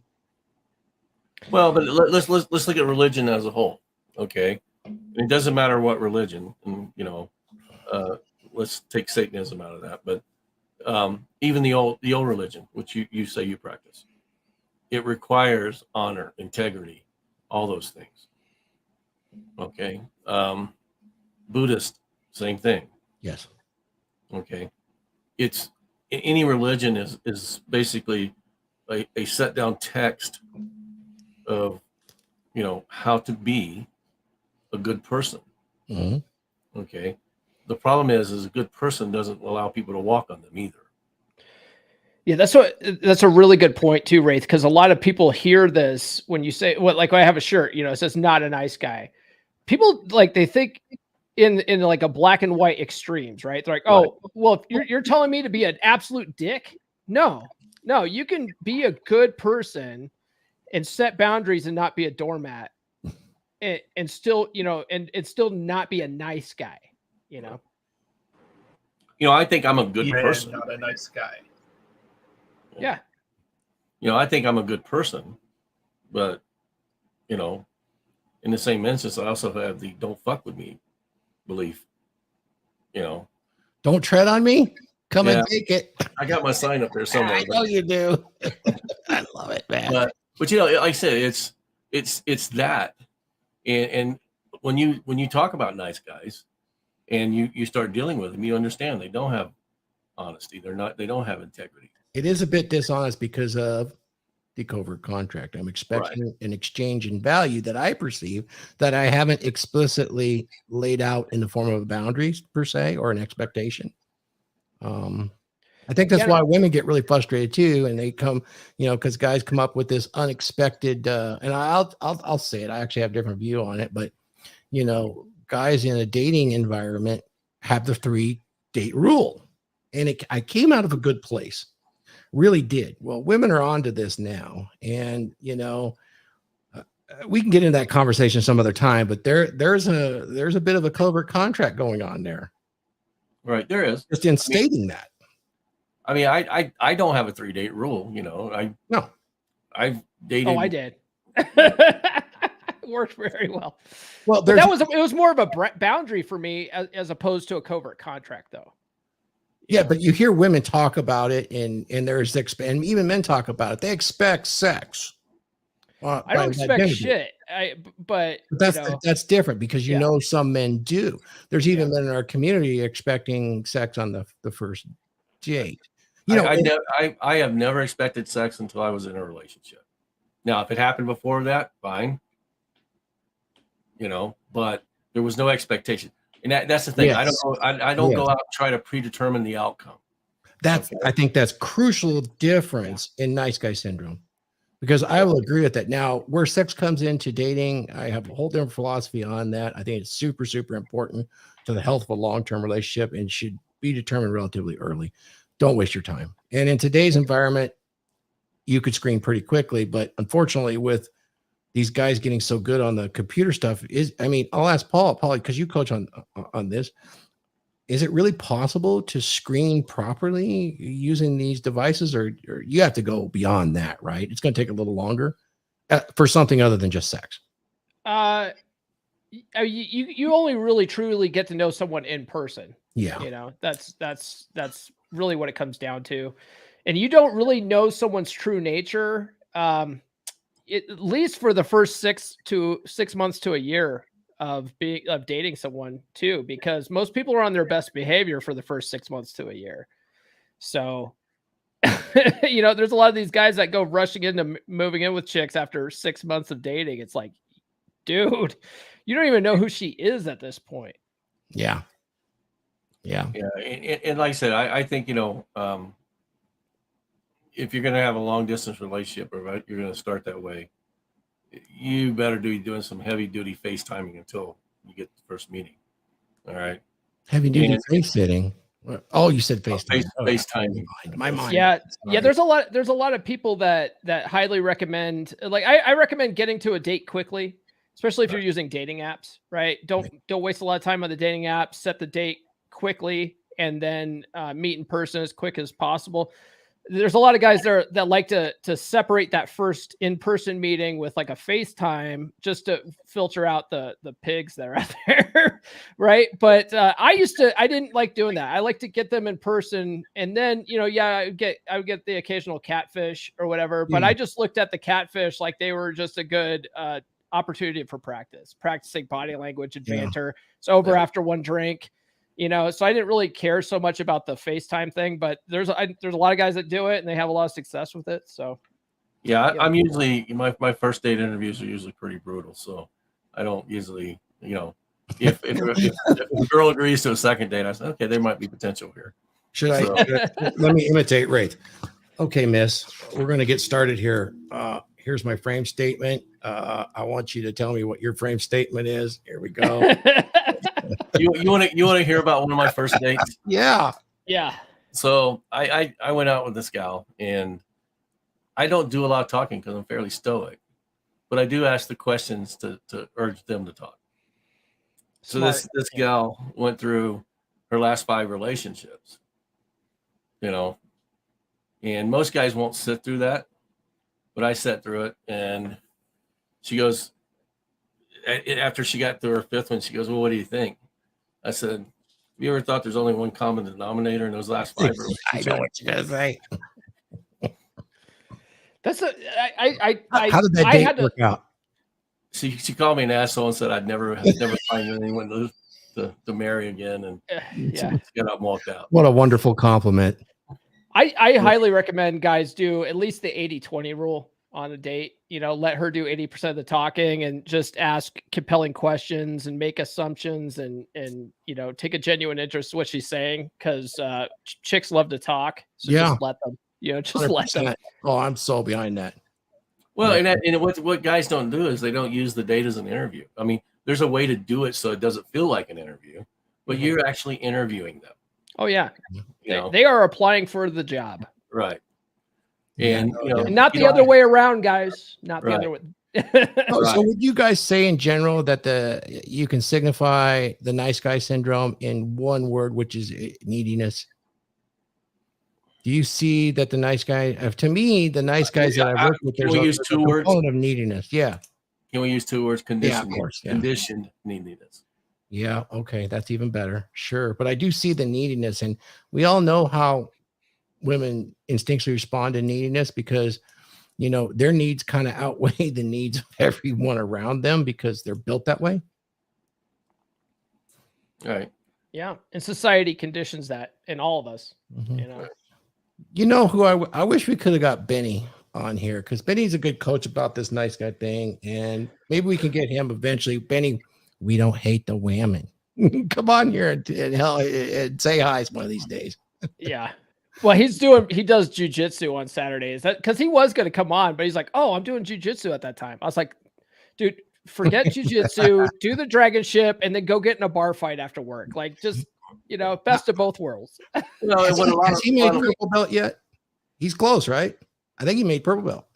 Speaker 3: Well, but let's look at religion as a whole. Okay. It doesn't matter what religion, and, you know, let's take Satanism out of that, but even the old religion, which you say you practice, it requires honor, integrity, all those things. Okay. Buddhist, same thing.
Speaker 1: Yes.
Speaker 3: Okay. It's any religion is basically a set down text of, you know, how to be a good person.
Speaker 1: Mm-hmm.
Speaker 3: Okay. The problem is a good person doesn't allow people to walk on them either.
Speaker 2: Yeah, that's a really good point too, Wraith, because a lot of people hear this when you say, what, like I have a shirt, you know, it says not a nice guy. People, like, they think in like a black and white extremes, right? They're like, oh, well, you're telling me to be an absolute dick? No, you can be a good person and set boundaries and not be a doormat, and still, you know, and still not be a nice guy, you know?
Speaker 3: You know, I think I'm a good person.
Speaker 4: Not a nice guy.
Speaker 2: Yeah.
Speaker 3: You know, I think I'm a good person, but, you know, in the same instance, I also have the don't fuck with me belief. You know,
Speaker 1: don't tread on me. Come and take it.
Speaker 3: I got my sign up there somewhere.
Speaker 1: I know you do. I love it, man.
Speaker 3: But you know, like I said, it's that, and when you talk about nice guys, and you start dealing with them, you understand they don't have honesty. They don't have integrity.
Speaker 1: It is a bit dishonest because of the covert contract. I'm expecting an exchange in value that I perceive that I haven't explicitly laid out in the form of boundaries per se, or an expectation. I think that's why women get really frustrated too. And they come, you know, because guys come up with this unexpected, and I'll say it. I actually have a different view on it, but, you know, guys in a dating environment have the 3-date rule. And I came out of a good place. Really did. Well, women are onto this now. And, we can get into that conversation some other time, but there's a bit of a covert contract going on there.
Speaker 3: Right. There is.
Speaker 1: Just in stating that.
Speaker 3: I mean, I don't have a 3-date rule,
Speaker 1: No.
Speaker 3: I've dated.
Speaker 2: Oh, I did. Worked very well.
Speaker 1: Well,
Speaker 2: but it was more of a boundary for me as opposed to a covert contract, though.
Speaker 1: Yeah, but you hear women talk about it, and and even men talk about it. They expect sex.
Speaker 2: I don't expect shit. But
Speaker 1: that's different because some men do. There's even men in our community expecting sex on the first date.
Speaker 3: I have never expected sex until I was in a relationship. Now, if it happened before that, fine. But there was no expectation, and that's the thing. Yes. I don't go out and try to predetermine the outcome.
Speaker 1: I think that's crucial difference in nice guy syndrome, because I will agree with that. Now, where sex comes into dating, I have a whole different philosophy on that. I think it's super, super important to the health of a long-term relationship and should be determined relatively early. Don't waste your time. And in today's environment, you could screen pretty quickly, but unfortunately, with these guys getting so good on the computer stuff, I'll ask Paul, because you coach on this. Is it really possible to screen properly using these devices, or you have to go beyond that, right? It's going to take a little longer for something other than just sex.
Speaker 2: You only really truly get to know someone in person.
Speaker 1: Yeah.
Speaker 2: That's really what it comes down to. And you don't really know someone's true nature. At least for the first 6 months to a year of dating someone too, because most people are on their best behavior for the first 6 months to a year. So, there's a lot of these guys that go rushing into moving in with chicks after 6 months of dating. It's like, dude, you don't even know who she is at this point.
Speaker 1: Yeah.
Speaker 3: And like I said, I think, if you're going to have a long distance relationship, or you're going to start that way, you better be doing some heavy duty FaceTiming until you get the first meeting. All right.
Speaker 1: Heavy duty face sitting. Oh, you said FaceTime.
Speaker 3: FaceTiming.
Speaker 1: My mind.
Speaker 2: Yeah. There's a lot of people that highly recommend, like, I recommend getting to a date quickly, especially if you're using dating apps, right? Don't waste a lot of time on the dating apps. Set the date quickly and then meet in person as quick as possible. There's a lot of guys there that like to separate that first in-person meeting with like a FaceTime just to filter out the pigs that are out there. Right. But I didn't like doing that. I like to get them in person, and then, I would get the occasional catfish or whatever, but I just looked at the catfish like they were just a good opportunity for practicing body language and banter. It's over after one drink. So I didn't really care so much about the FaceTime thing, but there's a lot of guys that do it and they have a lot of success with it. So,
Speaker 3: I'm usually my first date interviews are usually pretty brutal. So I don't usually, if a girl agrees to a second date, I say, okay, there might be potential here.
Speaker 1: Let me imitate Wraith. Okay, miss, we're going to get started here. Here's my frame statement. I want you to tell me what your frame statement is. Here we go.
Speaker 3: You want to hear about one of my first dates?
Speaker 1: Yeah.
Speaker 3: So I went out with this gal, and I don't do a lot of talking because I'm fairly stoic, but I do ask the questions to urge them to talk. So this gal went through her last 5 relationships, and most guys won't sit through that, but I sat through it. And she goes, after she got through her 5th one, she goes, well, what do you think? I said, have you ever thought there's only one common denominator in those last 5 relationships?
Speaker 1: I know what you're going to say.
Speaker 2: How
Speaker 1: did that date work out?
Speaker 3: She called me an asshole and said I'd never find anyone to marry again, and she got up and walked out.
Speaker 1: What a wonderful compliment.
Speaker 2: I highly recommend guys do at least the 80-20 rule on a date. Let her do 80% of the talking and just ask compelling questions and make assumptions and take a genuine interest in what she's saying, because chicks love to talk. So just let them. Just 100%. Let them.
Speaker 1: Oh, I'm so behind that.
Speaker 3: Well, and what guys don't do is they don't use the date as an interview. I mean, there's a way to do it so it doesn't feel like an interview, but you're actually interviewing them.
Speaker 2: Oh yeah,
Speaker 3: You know?
Speaker 2: they are applying for the job,
Speaker 3: Right?
Speaker 1: Yeah,
Speaker 3: And you know,
Speaker 2: and not
Speaker 3: you
Speaker 2: the
Speaker 3: know,
Speaker 2: other way around, guys. Not the
Speaker 3: Right.
Speaker 2: other way.
Speaker 1: So,
Speaker 3: Right.
Speaker 1: so would you guys say in general that you can signify the nice guy syndrome in one word, which is neediness? Do you see that the nice guy, to me, the nice guys that I've worked with,
Speaker 3: Can
Speaker 1: there's
Speaker 3: we
Speaker 1: a,
Speaker 3: use
Speaker 1: there's
Speaker 3: two
Speaker 1: a
Speaker 3: words?
Speaker 1: component of neediness. Yeah.
Speaker 3: Can we use two words?
Speaker 1: Yeah, of course. Yeah.
Speaker 3: Conditioned neediness.
Speaker 1: Yeah. Okay. That's even better. Sure. But I do see the neediness, and we all know how women instinctually respond to neediness because, you know, their needs kind of outweigh the needs of everyone around them because they're built that way.
Speaker 3: Right.
Speaker 2: Yeah, and society conditions that in all of us.
Speaker 1: Mhm.
Speaker 2: You know,
Speaker 1: You know who I wish we could have got Benny on here, because Benny's a good coach about this nice guy thing, and maybe we can get him eventually. Benny, we don't hate the women. Come on here and say hi one of these days.
Speaker 2: yeah. Well, he does jujitsu on Saturdays. That because he was going to come on, but he's like, "Oh, I'm doing jujitsu at that time." I was like, "Dude, forget jujitsu, do the dragon ship, and then go get in a bar fight after work. Like, just best of both worlds."
Speaker 3: Well,
Speaker 1: Has
Speaker 3: what
Speaker 1: he,
Speaker 3: a lot
Speaker 1: has
Speaker 3: of,
Speaker 1: he made purple belt yet? He's close, right? I think he made purple belt.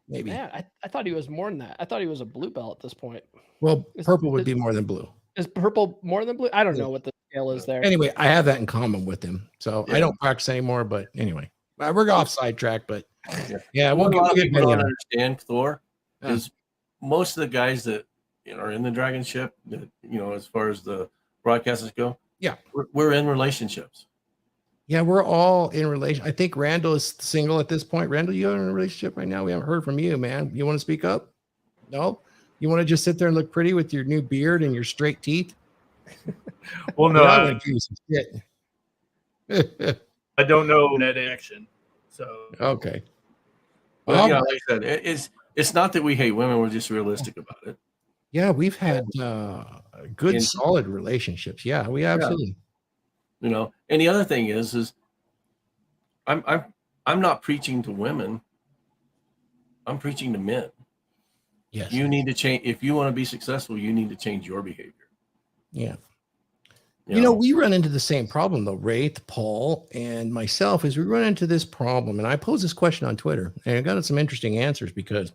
Speaker 1: Maybe.
Speaker 2: Man, I thought he was more than that. I thought he was a blue belt at this point.
Speaker 1: Well,
Speaker 2: Is-
Speaker 1: purple would
Speaker 2: is-
Speaker 1: be more than blue.
Speaker 2: Is purple more than blue? I don't know what the scale is there.
Speaker 1: Anyway, I have that in common with him. So I
Speaker 3: Yeah.
Speaker 1: don't practice anymore, but anyway, we're off sidetrack, but yeah,
Speaker 3: what a lot of
Speaker 1: get
Speaker 3: people
Speaker 1: Benny
Speaker 3: don't
Speaker 1: on.
Speaker 3: understand, Thor,
Speaker 1: Yeah.
Speaker 3: is most of the guys that are in the dragon ship, that as far as the broadcasters go,
Speaker 1: Yeah.
Speaker 3: we're in relationships.
Speaker 1: Yeah, we're all in relation. I think Randall is single at this point. Randall, you're in a relationship right now. We haven't heard from you, man. You want to speak up? No? You want to just sit there and look pretty with your new beard and your straight teeth?
Speaker 4: Well, no,
Speaker 1: Yeah, I'm gonna give you some shit.
Speaker 4: I don't know net action. So
Speaker 1: Okay.
Speaker 3: But
Speaker 1: Well,
Speaker 3: like I said, it's not that we hate women; we're just realistic about it.
Speaker 1: yeah, we've had good,
Speaker 3: And-
Speaker 1: solid relationships. Yeah, we absolutely.
Speaker 3: And the other thing is I'm not preaching to women. I'm preaching to men.
Speaker 1: Yes.
Speaker 3: You need to change if you want to be successful. You need to change your behavior.
Speaker 1: Yeah. We run into the same problem though, Wraith, Paul, and myself, is we run into this problem. And I posed this question on Twitter and I got some interesting answers because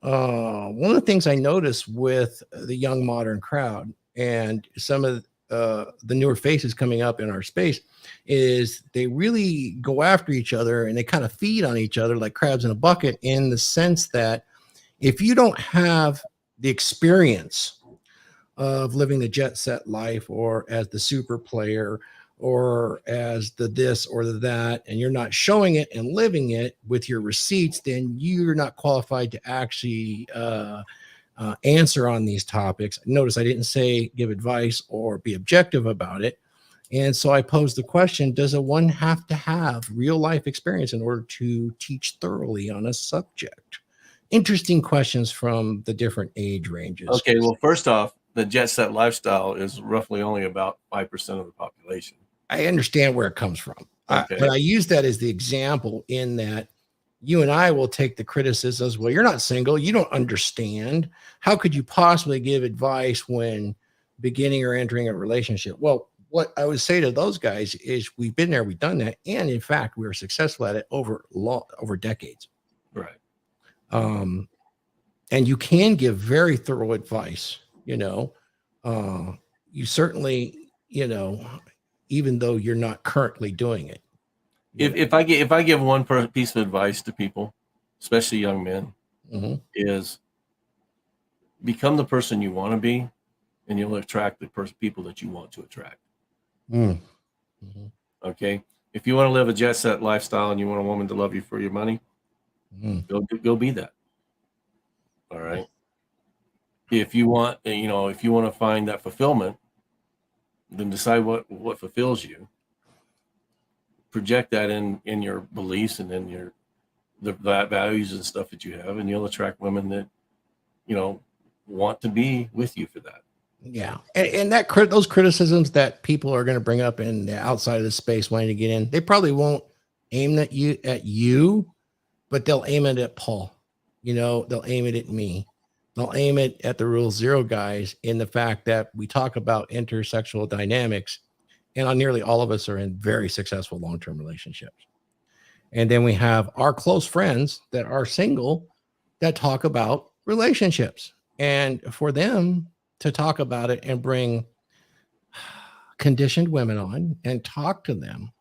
Speaker 1: one of the things I noticed with the young modern crowd and some of the newer faces coming up in our space is they really go after each other and they kind of feed on each other like crabs in a bucket, in the sense that if you don't have the experience of living the jet set life, or as the super player, or as the this or the that, and you're not showing it and living it with your receipts, then you're not qualified to actually answer on these topics. Notice I didn't say give advice or be objective about it. And so I posed the question, does one have to have real life experience in order to teach thoroughly on a subject? Interesting questions from the different age ranges.
Speaker 3: Okay, well, first off, the jet set lifestyle is roughly only about 5% of the population.
Speaker 1: I understand where it comes from.
Speaker 3: Okay.
Speaker 1: But I use that as the example in that you and I will take the criticisms. Well, you're not single. You don't understand. How could you possibly give advice when beginning or entering a relationship? Well, what I would say to those guys is we've been there, we've done that. And in fact, we were successful at it over decades.
Speaker 3: Right.
Speaker 1: And you can give very thorough advice, you certainly, even though you're not currently doing it.
Speaker 3: If I give one piece of advice to people, especially young men, is become the person you want to be, and you'll attract the people that you want to attract. Okay. If you want to live a jet set lifestyle and you want a woman to love you for your money, go be that. All right. If you want to find that fulfillment, then decide what fulfills you. Project that in your beliefs and in the values and stuff that you have, and you'll attract women that want to be with you for that.
Speaker 1: Yeah, and those criticisms that people are going to bring up in the outside of the space wanting to get in, they probably won't aim at you, but they'll aim it at Paul. They'll aim it at me. They'll aim it at the Rule Zero guys in the fact that we talk about intersexual dynamics, and on nearly all of us are in very successful long-term relationships. And then we have our close friends that are single that talk about relationships. And for them to talk about it and bring conditioned women on and talk to them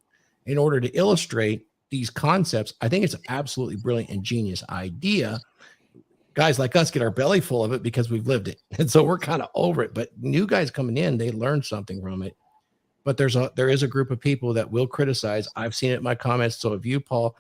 Speaker 1: in order to illustrate these concepts, I think it's an absolutely brilliant and genius idea. Guys like us get our belly full of it because we've lived it. And so we're kind of over it. But new guys coming in, they learn something from it. But there is a group of people that will criticize. I've seen it in my comments. So if you, Paul,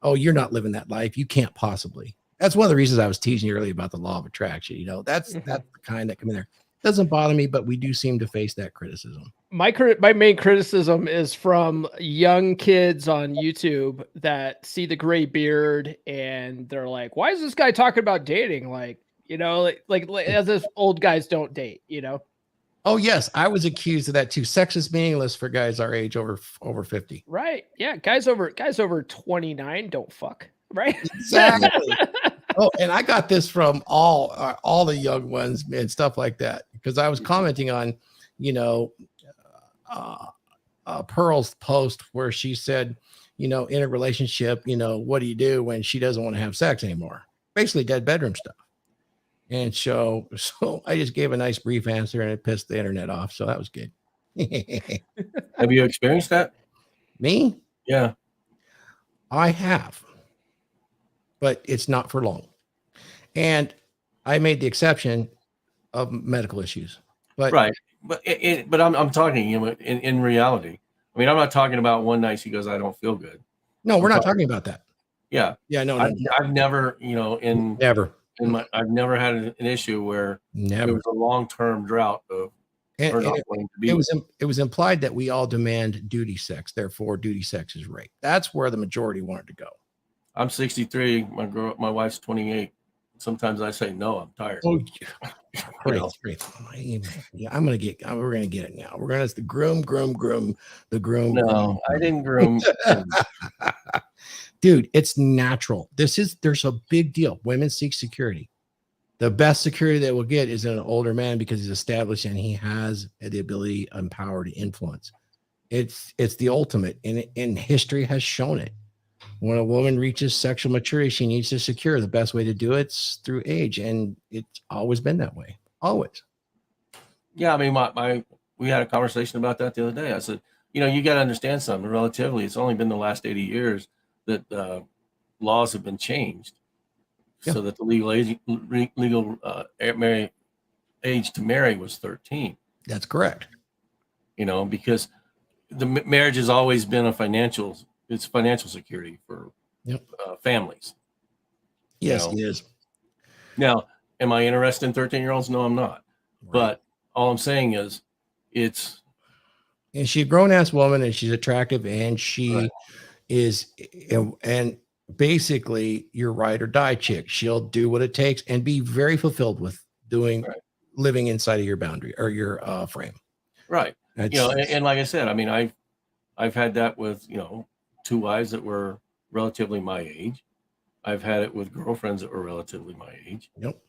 Speaker 1: oh, you're not living that life, you can't possibly. That's one of the reasons I was teasing you earlier about the law of attraction. You know, that's the kind that come in there. Doesn't bother me, but we do seem to face that criticism.
Speaker 2: My main criticism is from young kids on YouTube that see the gray beard and they're like, "Why is this guy talking about dating?" Like, you know, like as if old guys don't date. You know.
Speaker 1: Oh yes, I was accused of that too. Sex is meaningless for guys our age over 50.
Speaker 2: Right. Yeah. Guys over 29 don't fuck. Right.
Speaker 1: Exactly. Oh, and I got this from all the young ones and stuff like that because I was commenting on, you know, Pearl's post where she said, you know, in a relationship, you know, what do you do when she doesn't want to have sex anymore? Basically, dead bedroom stuff. And so I just gave a nice brief answer and it pissed the internet off. So that was good.
Speaker 3: Have you experienced that?
Speaker 1: Me?
Speaker 3: Yeah.
Speaker 1: I have, but it's not for long. And I made the exception of medical issues. But
Speaker 3: Right. But I'm talking, you know, in reality. I mean, I'm not talking about one night she goes, I don't feel good.
Speaker 1: no, we're not talking about that.
Speaker 3: Yeah.
Speaker 1: Yeah, no.
Speaker 3: I've never, you know,
Speaker 1: Never.
Speaker 3: I've never had an issue where
Speaker 1: Never.
Speaker 3: there was a long-term drought of her not wanting to be.
Speaker 1: It was implied that we all demand duty sex, therefore duty sex is rape. That's where the majority wanted to go.
Speaker 3: I'm 63. My wife's 28. Sometimes I say no. I'm tired.
Speaker 1: Oh,
Speaker 3: You know.
Speaker 1: great. Yeah, we're gonna get it now. We're gonna the groom.
Speaker 3: No, I didn't groom.
Speaker 1: Dude, it's natural. There's a big deal. Women seek security. The best security they will get is in an older man because he's established and he has the ability and power to influence. It's the ultimate, and history has shown it. When a woman reaches sexual maturity, she needs to secure. The best way to do it's through age, and it's always been that way. Always.
Speaker 3: Yeah, I mean, we had a conversation about that the other day. I said, you know, you got to understand something. Relatively, it's only been the last 80 years that laws have been changed, so that the legal age to marry was 13.
Speaker 1: That's correct.
Speaker 3: You know, because the marriage has always been financial security for families.
Speaker 1: Yes,
Speaker 3: You know?
Speaker 1: it is.
Speaker 3: Now, am I interested in 13-year-olds? No, I'm not.
Speaker 1: Right.
Speaker 3: But all I'm saying is
Speaker 1: And she's a grown-ass woman, and she's attractive, and she
Speaker 3: Right.
Speaker 1: is, and basically your ride or die chick. She'll do what it takes and be very fulfilled with living inside of your boundary or your frame.
Speaker 3: right.
Speaker 1: That's,
Speaker 3: You know, and like I said, I mean, I've had that with, you know, 2 wives that were relatively my age. I've had it with girlfriends that were relatively my age.
Speaker 1: Yep.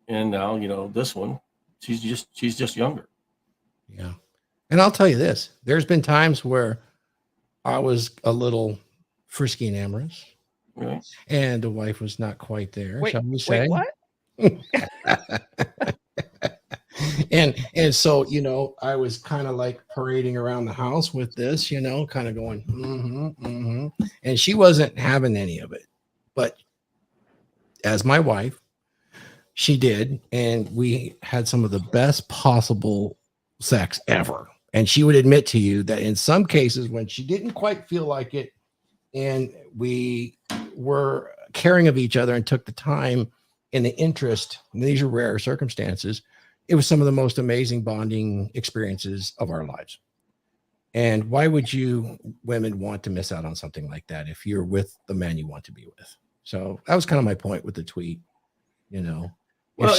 Speaker 3: And now, you know, this one, she's just younger.
Speaker 1: Yeah. And I'll tell you this, there's been times where I was a little frisky and amorous,
Speaker 3: Right?
Speaker 1: and the wife was not quite there.
Speaker 2: Wait,
Speaker 1: shall we say?
Speaker 2: what?
Speaker 1: And so, you know, I was kind of like parading around the house with this, you know, kind of going, and she wasn't having any of it. But as my wife, she did, and we had some of the best possible sex ever. And she would admit to you that in some cases, when she didn't quite feel like it, and we were caring of each other and took the time and the interest, and these are rare circumstances, it was some of the most amazing bonding experiences of our lives. And why would you women want to miss out on something like that if you're with the man you want to be with? So that was kind of my point with the tweet, you know.
Speaker 3: Well,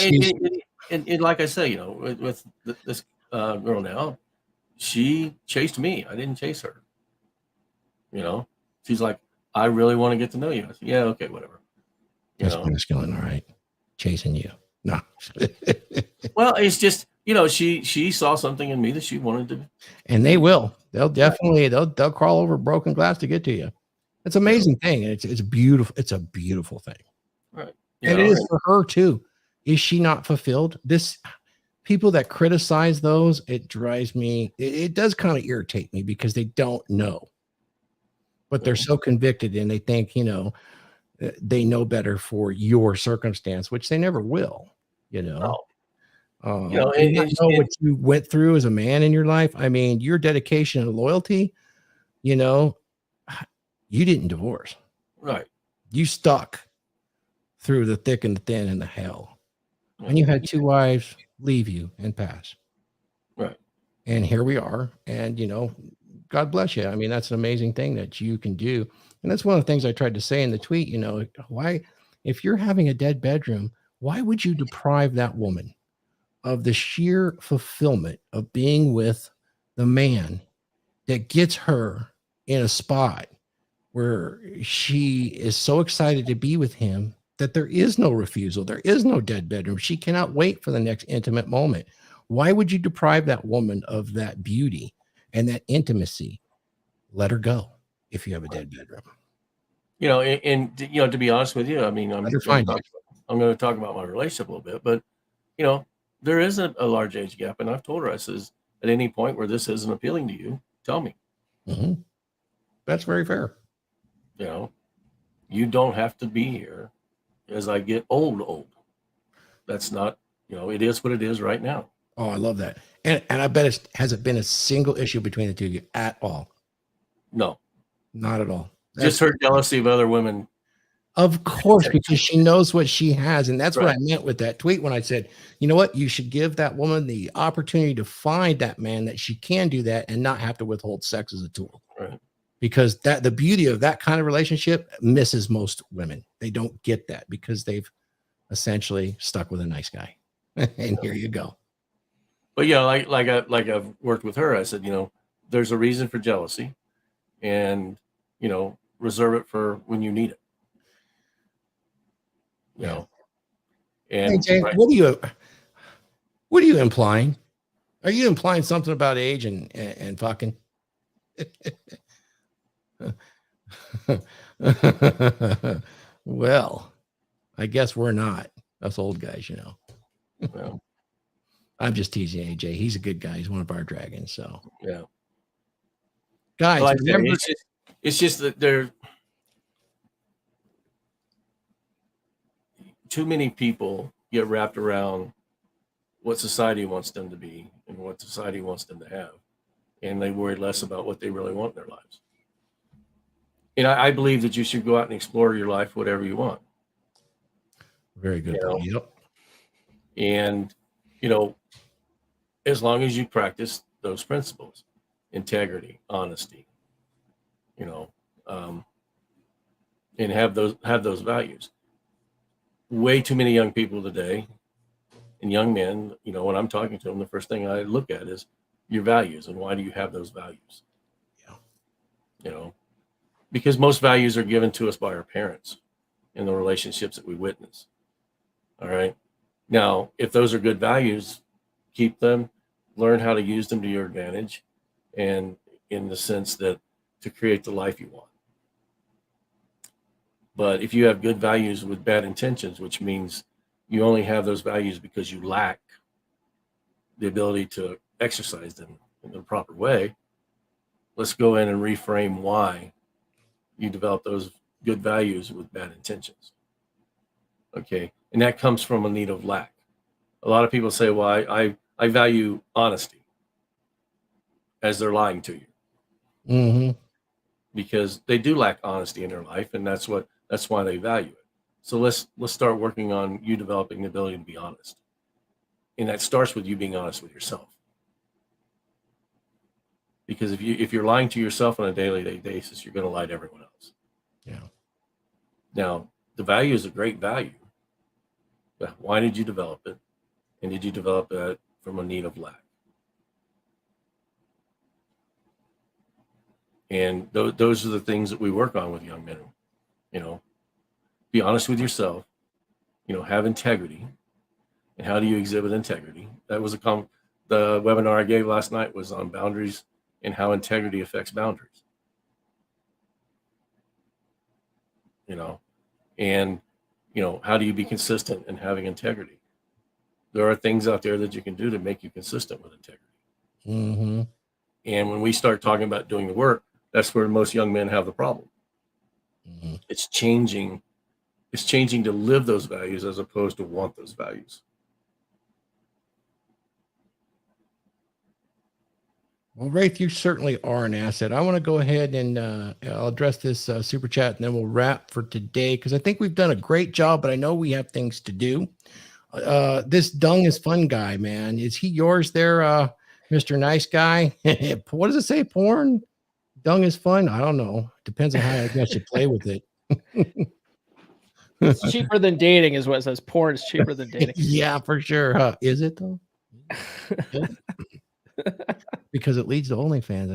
Speaker 3: and like I say, you know, with this girl now, she chased me. I didn't chase her. You know, she's like, I really want to get to know you. I said, yeah, okay, whatever.
Speaker 1: That's masculine, all right. Chasing you. No.
Speaker 3: Well, it's just, you know, she saw something in me that she wanted to.
Speaker 1: And they will. They'll definitely they'll crawl over broken glass to get to you. It's an amazing thing. And it's beautiful. It's a beautiful thing.
Speaker 3: Right.
Speaker 1: And it is for her too. Is she not fulfilled? This people that criticize those, it drives me, it does kind of irritate me because they don't know. But they're so convicted and they think, you know, they know better for your circumstance, which they never will, you know.
Speaker 3: You know,
Speaker 1: Do you not know what you went through as a man in your life? I mean, your dedication and loyalty, you know, you didn't divorce.
Speaker 3: Right.
Speaker 1: You stuck through the thick and the thin and the hell. And you had 2 wives leave you and pass.
Speaker 3: Right.
Speaker 1: And here we are. And, you know, God bless you. I mean, that's an amazing thing that you can do. And that's one of the things I tried to say in the tweet, you know, why, if you're having a dead bedroom, why would you deprive that woman of the sheer fulfillment of being with the man that gets her in a spot where she is so excited to be with him that there is no refusal, there is no dead bedroom. She cannot wait for the next intimate moment. Why would you deprive that woman of that beauty and that intimacy? Let her go if you have a dead bedroom.
Speaker 3: You know, and you know, to be honest with you, I mean, I'm going to talk about my relationship a little bit, but you know, there is a large age gap, and I've told her, I says, at any point where this isn't appealing to you, tell me.
Speaker 1: Mm-hmm. That's very fair.
Speaker 3: You know, you don't have to be here as I get old. That's not, you know, it is what it is right now.
Speaker 1: Oh, I love that. And I bet it hasn't been a single issue between the two of you at all.
Speaker 3: No,
Speaker 1: not at all.
Speaker 3: Just her jealousy of other women.
Speaker 1: Of course, because she knows what she has. And that's what I meant with that tweet when I said, you know what, you should give that woman the opportunity to find that man that she can do that and not have to withhold sex as a tool.
Speaker 3: Right.
Speaker 1: Because that the beauty of that kind of relationship misses most women. They don't get that because they've essentially stuck with a nice guy. And here you go.
Speaker 3: But yeah, like I've worked with her, I said, you know, there's a reason for jealousy, and you know, reserve it for when you need it. You know. And
Speaker 1: hey, Jay, what are you implying? Are you implying something about age and fucking? Well, I guess we're not. Us old guys, you know.
Speaker 3: Well,
Speaker 1: I'm just teasing AJ. He's a good guy. He's one of our dragons. So
Speaker 3: yeah,
Speaker 1: guys,
Speaker 3: well, it's just that there too many people get wrapped around what society wants them to be and what society wants them to have, and they worry less about what they really want in their lives. And I believe that you should go out and explore your life, whatever you want.
Speaker 1: Very good. Yep.
Speaker 3: And, you know, as long as you practice those principles, integrity, honesty, you know, and have those values. Way too many young people today and young men, you know, when I'm talking to them, the first thing I look at is your values and why do you have those values?
Speaker 1: Yeah.
Speaker 3: You know, because most values are given to us by our parents in the relationships that we witness. All right. Now, if those are good values, keep them, learn how to use them to your advantage, and in the sense that to create the life you want. But if you have good values with bad intentions, which means you only have those values because you lack the ability to exercise them in the proper way, let's go in and reframe why you develop those good values with bad intentions. Okay. And that comes from a need of lack. A lot of people say, well, I value honesty, as they're lying to you.
Speaker 1: Mm-hmm.
Speaker 3: Because they do lack honesty in their life, and that's why they value it. So let's start working on you developing the ability to be honest. And that starts with you being honest with yourself. Because if you're lying to yourself on a daily basis, you're going to lie to everyone else.
Speaker 1: Yeah.
Speaker 3: Now, the value is a great value. But why did you develop it? And did you develop that from a need of lack? And those are the things that we work on with young men. You know, be honest with yourself, you know, have integrity, and how do you exhibit integrity. That was the webinar I gave last night was on boundaries and how integrity affects boundaries. And how do you be consistent in having integrity? There are things out there that you can do to make you consistent with integrity.
Speaker 1: Mm-hmm.
Speaker 3: And when we start talking about doing the work, that's where most young men have the problem.
Speaker 1: Mm-hmm.
Speaker 3: It's changing to live those values as opposed to want those values.
Speaker 1: Well, Rafe, you certainly are an asset. I want to go ahead and I'll address this super chat, and then we'll wrap for today, because I think we've done a great job, but I know we have things to do. This dung is fun guy, man. Is he yours there, Mr. Nice Guy? What does it say? Porn? Dung is fun? I don't know. Depends on how I guess you play with it.
Speaker 2: It's cheaper than dating, is what it says. Porn is cheaper than dating.
Speaker 1: Yeah, for sure. Is it though? Because it leads to OnlyFans.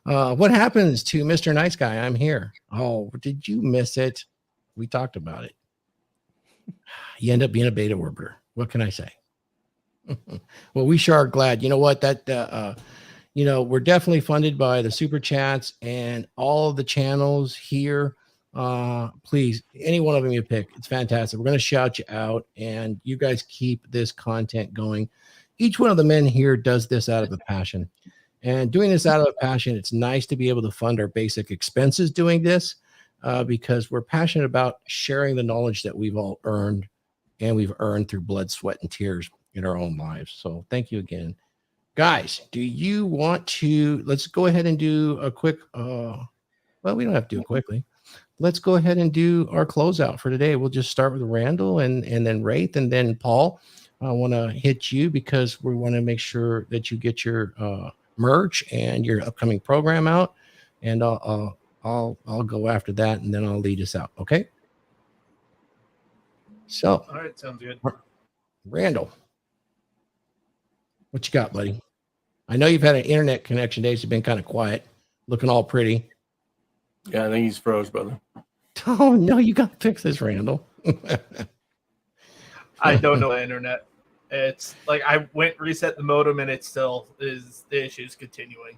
Speaker 1: What happens to Mr. Nice Guy? I'm here. Oh, did you miss it? We talked about it. You end up being a beta orbiter. What can I say? Well, we sure are glad. You know what? We're definitely funded by the super chats and all of the channels here. Please, any one of them you pick, it's fantastic. We're going to shout you out, and you guys keep this content going. Each one of the men here does this out of a passion, and doing this out of a passion, it's nice to be able to fund our basic expenses doing this, because we're passionate about sharing the knowledge that we've all earned, and we've earned through blood, sweat, and tears in our own lives. So thank you again. Guys, do you want to, let's go ahead and do a quick, well, we don't have to do it quickly. Let's go ahead and do our closeout for today. We'll just start with Randall and then Wraith, and then Paul. I want to hit you because we want to make sure that you get your merch and your upcoming program out, and I'll go after that, and then I'll lead us out. Okay. So,
Speaker 4: All right, sounds good.
Speaker 1: Randall, what you got, buddy? I know you've had an internet connection days. You've been kind of quiet, looking all pretty.
Speaker 3: Yeah, I think he's froze, brother.
Speaker 1: Oh no, you got to fix this, Randall.
Speaker 4: I don't know the internet. It's like I went reset the modem and it still is, the issue's continuing.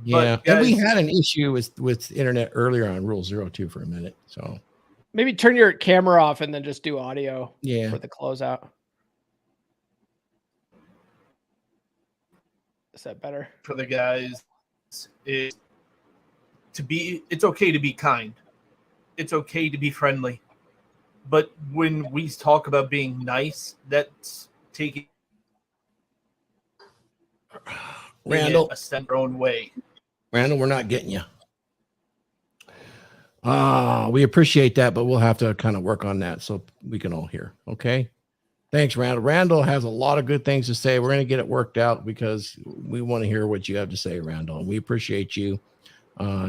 Speaker 1: Yeah,
Speaker 4: But
Speaker 1: and we
Speaker 4: guys,
Speaker 1: had an issue with internet earlier on Rule 02 for a minute. So
Speaker 2: Maybe turn your camera off and then just do audio
Speaker 1: yeah,
Speaker 2: for the closeout. Is that better?
Speaker 4: for the guys is it's okay to be kind. It's okay to be friendly. But when we talk about being nice, that's taking
Speaker 1: Randall,
Speaker 4: a step their own way.
Speaker 1: Randall, we're not getting you. We appreciate that, but we'll have to kind of work on that so we can all hear. Okay. Thanks, Randall. Randall has a lot of good things to say. We're going to get it worked out because we want to hear what you have to say, Randall. And we appreciate you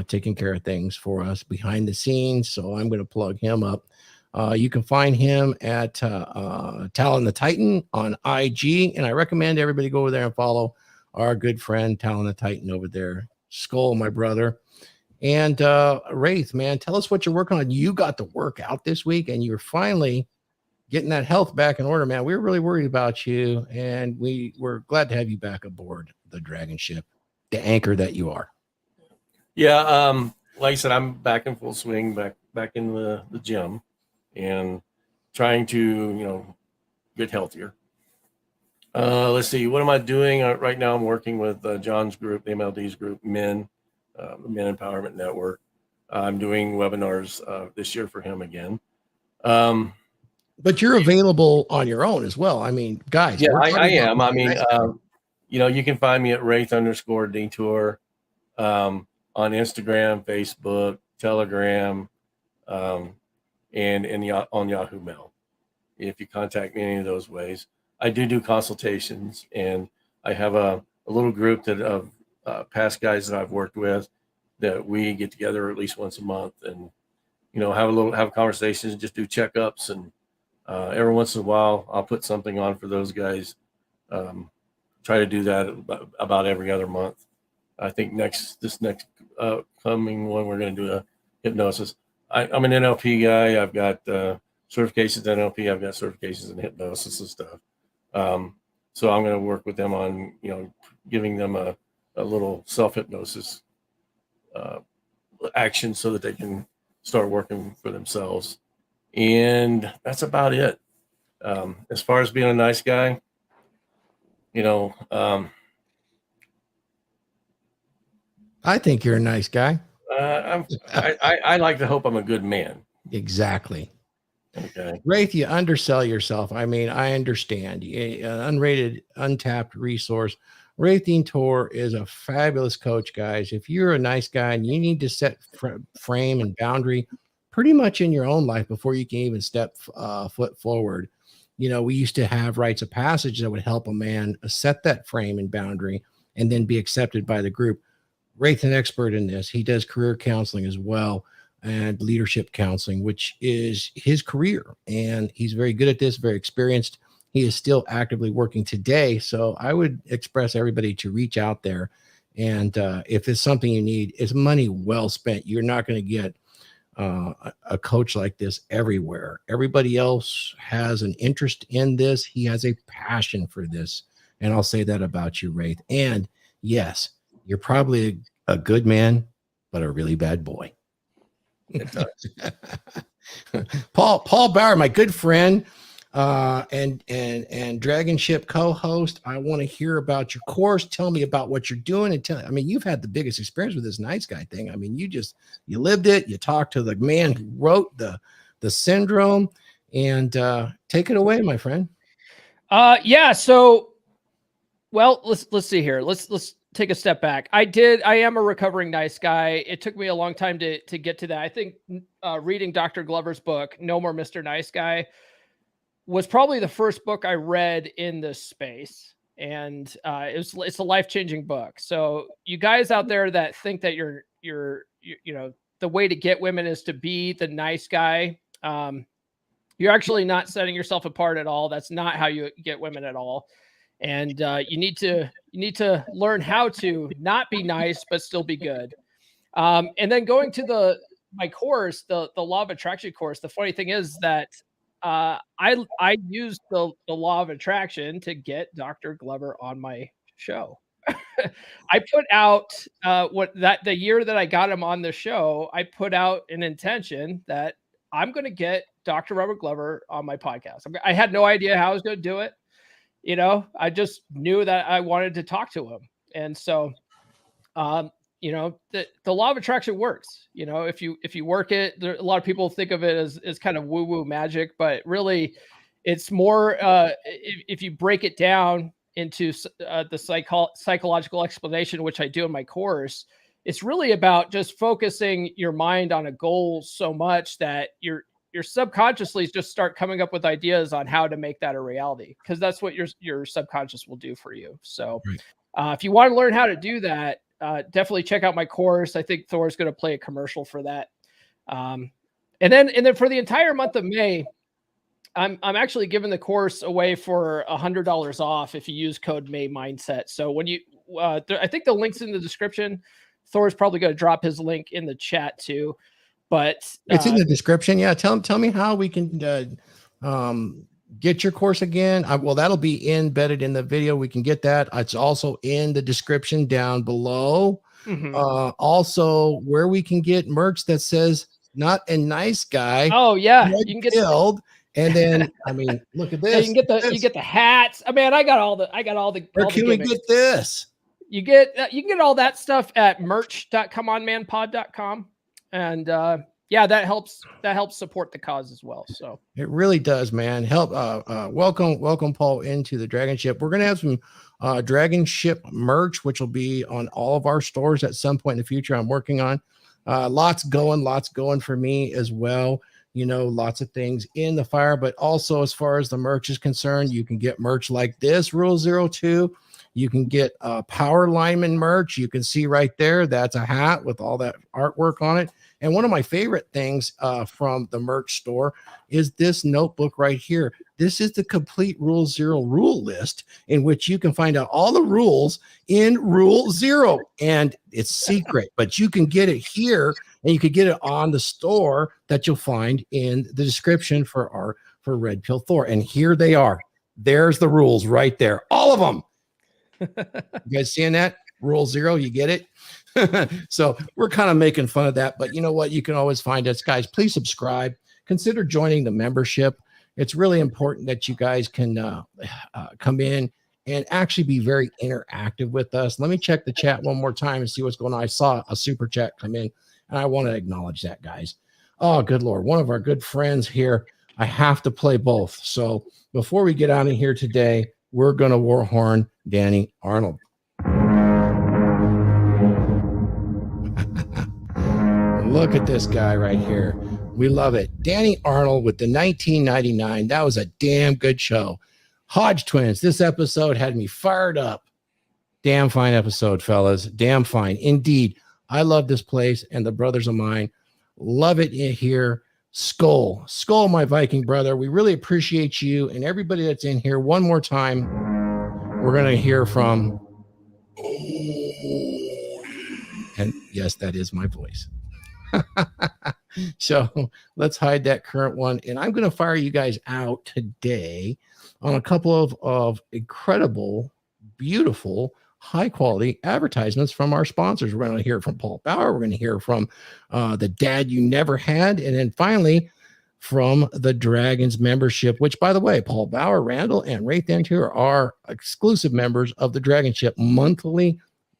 Speaker 1: taking care of things for us behind the scenes. So I'm going to plug him up. You can find him at Talon the Titan on IG. And I recommend everybody go over there and follow our good friend Talon the Titan over there. Skull, my brother. And Wraith, man, tell us what you're working on. You got the work out this week, and you're finally getting that health back in order, man. We were really worried about you, and we were glad to have you back aboard the Dragon ship, the anchor that you are.
Speaker 3: Yeah, like I said, I'm back in full swing, back in the gym, and trying to get healthier. Let's see, what am I doing right now? I'm working with John's group, the MLD's group, Men, the Men Empowerment Network. I'm doing webinars this year for him again.
Speaker 1: But you're available on your own as well. I mean, guys.
Speaker 3: Yeah, I am. I mean, you can find me at Wraith_Detour on Instagram, Facebook, Telegram, and on Yahoo Mail. If you contact me any of those ways, I do consultations, and I have a little group that of past guys that I've worked with that we get together at least once a month and have conversations, just do checkups, and every once in a while I'll put something on for those guys. Try to do that about every other month. I think this next coming one we're going to do a hypnosis. I'm an NLP guy. I've got certifications in NLP. I've got certifications in hypnosis and stuff. So I'm going to work with them on, giving them a little self-hypnosis action so that they can start working for themselves. And that's about it. As far as being a nice guy,
Speaker 1: I think you're a nice guy.
Speaker 3: I like to hope I'm a good man.
Speaker 1: Exactly.
Speaker 3: Okay.
Speaker 1: Wraith, you undersell yourself. I mean, I understand. An unrated, untapped resource. Wraithing Tor is a fabulous coach, guys. If you're a nice guy and you need to set frame and boundary pretty much in your own life before you can even step foot forward, we used to have rites of passage that would help a man set that frame and boundary and then be accepted by the group. Wraith's an expert in this. He does career counseling as well, and leadership counseling, which is his career. And he's very good at this, very experienced. He is still actively working today. So I would express everybody to reach out there. And if it's something you need, it's money well spent. You're not going to get a coach like this everywhere. Everybody else has an interest in this. He has a passion for this. And I'll say that about you, Wraith. And yes, you're probably a good man, but a really bad boy. Paul Bauer, my good friend, and Dragon Ship co-host. I want to hear about your course. Tell me about what you're doing, and you've had the biggest experience with this nice guy thing. I mean, you lived it. You talked to the man who wrote the syndrome, and take it away, my friend.
Speaker 2: Yeah. So, well, let's see here. Let's take a step back. I am a recovering nice guy. It took me a long time to get to that. I think reading Dr. Glover's book, No More Mr. Nice Guy, was probably the first book I read in this space. And it's a life-changing book. So you guys out there that think that you're the way to get women is to be the nice guy, you're actually not setting yourself apart at all. That's not how you get women at all. And you need to learn how to not be nice but still be good. And then going to my course, the Law of Attraction course. The funny thing is that I used the Law of Attraction to get Dr. Glover on my show. I put out the year that I got him on the show, I put out an intention that I'm going to get Dr. Robert Glover on my podcast. I had no idea how I was going to do it. I just knew that I wanted to talk to him. And so, the Law of Attraction works. If you work it, a lot of people think of it as kind of woo-woo magic, but really it's more, if you break it down into the psychological explanation, which I do in my course, it's really about just focusing your mind on a goal so much that your subconsciously just start coming up with ideas on how to make that a reality, because that's what your subconscious will do for you. So if you want to learn how to do that, definitely check out my course. I think Thor's going to play a commercial for that. And then for the entire month of May, I'm actually giving the course away for $100 off if you use code May Mindset. So when you, I think the link's in the description. Thor's probably going to drop his link in the chat too. But
Speaker 1: it's in the description. Yeah. Tell me how we can get your course again. Well, that'll be embedded in the video. We can get that. It's also in the description down below.
Speaker 2: Mm-hmm.
Speaker 1: Also where we can get merch that says not a nice guy.
Speaker 2: Oh yeah. You can get
Speaker 1: killed. And then, look at this.
Speaker 2: You get the hats. I got all the
Speaker 1: Where can we get this?
Speaker 2: You can get all that stuff at merch.comeonmanpod.com. And that helps support the cause as well. So
Speaker 1: it really does, man. Welcome Paul into the Dragon Ship. We're gonna have some Dragon Ship merch, which will be on all of our stores at some point in the future. I'm working on lots going for me as well. Lots of things in the fire, but also as far as the merch is concerned, you can get merch like this, Rule 02. You can get Power Lineman merch. You can see right there, that's a hat with all that artwork on it. And one of my favorite things from the merch store is this notebook right here. This is the complete Rule 0 rule list, in which you can find out all the rules in Rule 0. And it's secret, but you can get it here And you could get it on the store that you'll find in the description for Red Pill Thor. And here they are. There's the rules right there. All of them. You guys seeing that? Rule 0, you get it? So we're kind of making fun of that, but you know what? You can always find us, guys. Please subscribe. Consider joining the membership. It's really important that you guys can come in and actually be very interactive with us. Let me check the chat one more time and see what's going on. I saw a super chat come in, and I want to acknowledge that, guys. Oh, good Lord. One of our good friends here. I have to play both. So before we get out of here today, we're going to warhorn Danny Arnold. Look at this guy right here. We love it. Danny Arnold with the 1999. That was a damn good show. Hodge Twins. This episode had me fired up. Damn fine episode, fellas. Damn fine. Indeed. I love this place, and the brothers of mine love it in here. Skull, my Viking brother. We really appreciate you and everybody that's in here. One more time, we're going to hear from. And yes, that is my voice. So let's hide that current one. And I'm going to fire you guys out today on a couple of incredible, beautiful, high quality advertisements from our sponsors. We're going to hear from Paul Bauer. We're going to hear from the Dad You Never Had. And then finally from the Dragons membership, which, by the way, Paul Bauer, Randall, and Ray Thantier are exclusive members of the Dragonship monthly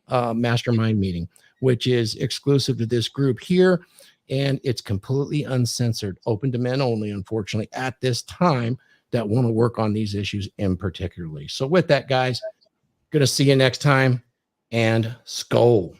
Speaker 1: mastermind meeting, which is exclusive to this group here. And it's completely uncensored, open to men only, unfortunately, at this time that want to work on these issues in particularly. So with that, guys, going to see you next time, and skull.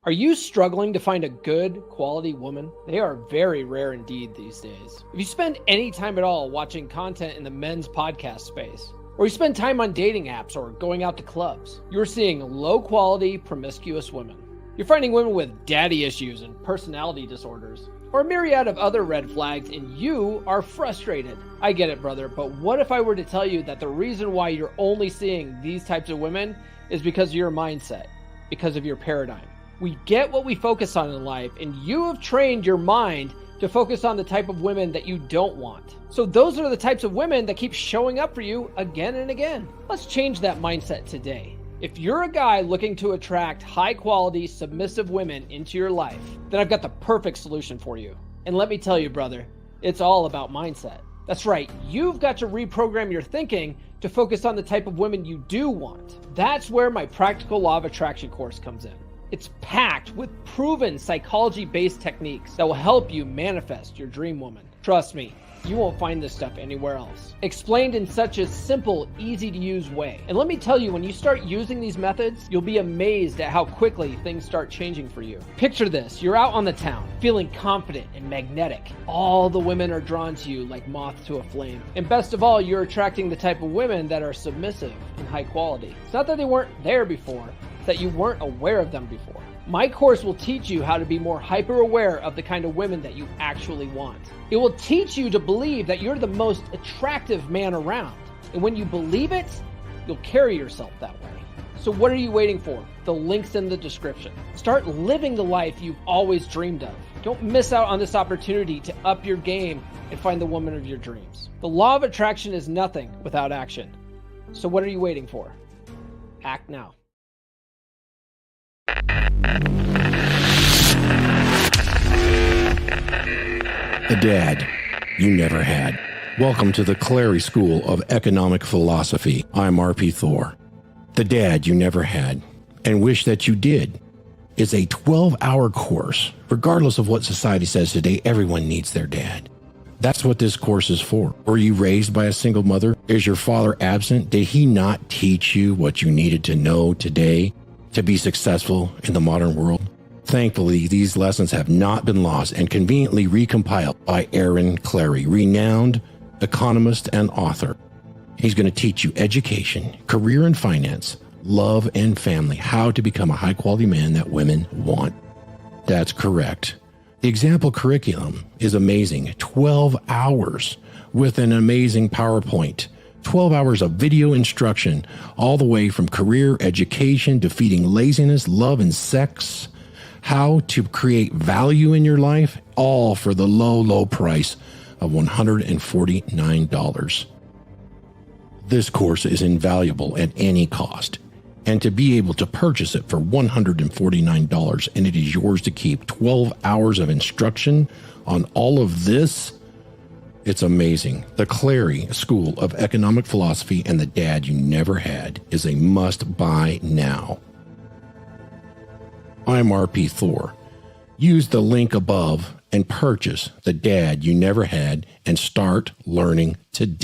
Speaker 2: Are you struggling to find a good quality woman? They are very rare indeed these days. If you spend any time at all watching content in the men's podcast space, or you spend time on dating apps or going out to clubs, you're seeing low quality, promiscuous women. You're finding women with daddy issues and personality disorders, or a myriad of other red flags, and you are frustrated. I get it, brother, but what if I were to tell you that the reason why you're only seeing these types of women is because of your mindset, because of your paradigm? We get what we focus on in life, and you have trained your mind to focus on the type of women that you don't want. So those are the types of women that keep showing up for you again and again. Let's change that mindset today. If you're a guy looking to attract high quality, submissive women into your life, then I've got the perfect solution for you. And let me tell you, brother, it's all about mindset. That's right. You've got to reprogram your thinking to focus on the type of women you do want. That's where my Practical Law of Attraction course comes in. It's packed with proven psychology-based techniques that will help you manifest your dream woman. Trust me, you won't find this stuff anywhere else. Explained in such a simple, easy-to-use way. And let me tell you, when you start using these methods, you'll be amazed at how quickly things start changing for you. Picture this. You're out on the town, feeling confident and magnetic. All the women are drawn to you like moths to a flame. And best of all, you're attracting the type of women that are submissive and high quality. It's not that they weren't there before, it's that you weren't aware of them before. My course will teach you how to be more hyper aware of the kind of women that you actually want. It will teach you to believe that you're the most attractive man around. And when you believe it, you'll carry yourself that way. So what are you waiting for? The link's in the description. Start living the life you've always dreamed of. Don't miss out on this opportunity to up your game and find the woman of your dreams. The law of attraction is nothing without action. So what are you waiting for? Act now.
Speaker 1: The Dad You Never Had. Welcome to the Clary School of Economic Philosophy. I'm RP Thor. The Dad You Never Had, and Wish That You Did, is a 12-hour course. Regardless of what society says today, everyone needs their dad. That's what this course is for. Were you raised by a single mother? Is your father absent? Did he not teach you what you needed to know today to be successful in the modern world? Thankfully, these lessons have not been lost and conveniently recompiled by Aaron Clary, renowned economist and author. He's going to teach you education, career and finance, love and family, how to become a high-quality man that women want. That's correct. The example curriculum is amazing. 12 hours with an amazing PowerPoint. 12 hours of video instruction, all the way from career, education, defeating laziness, love and sex, how to create value in your life, all for the low, low price of $149. This course is invaluable at any cost. And to be able to purchase it for $149 and it is yours to keep, 12 hours of instruction on all of this, it's amazing. The Clary School of Economic Philosophy and the Dad You Never Had is a must buy now. I'm RP Thor. Use the link above and purchase The Dad You Never Had and start learning today.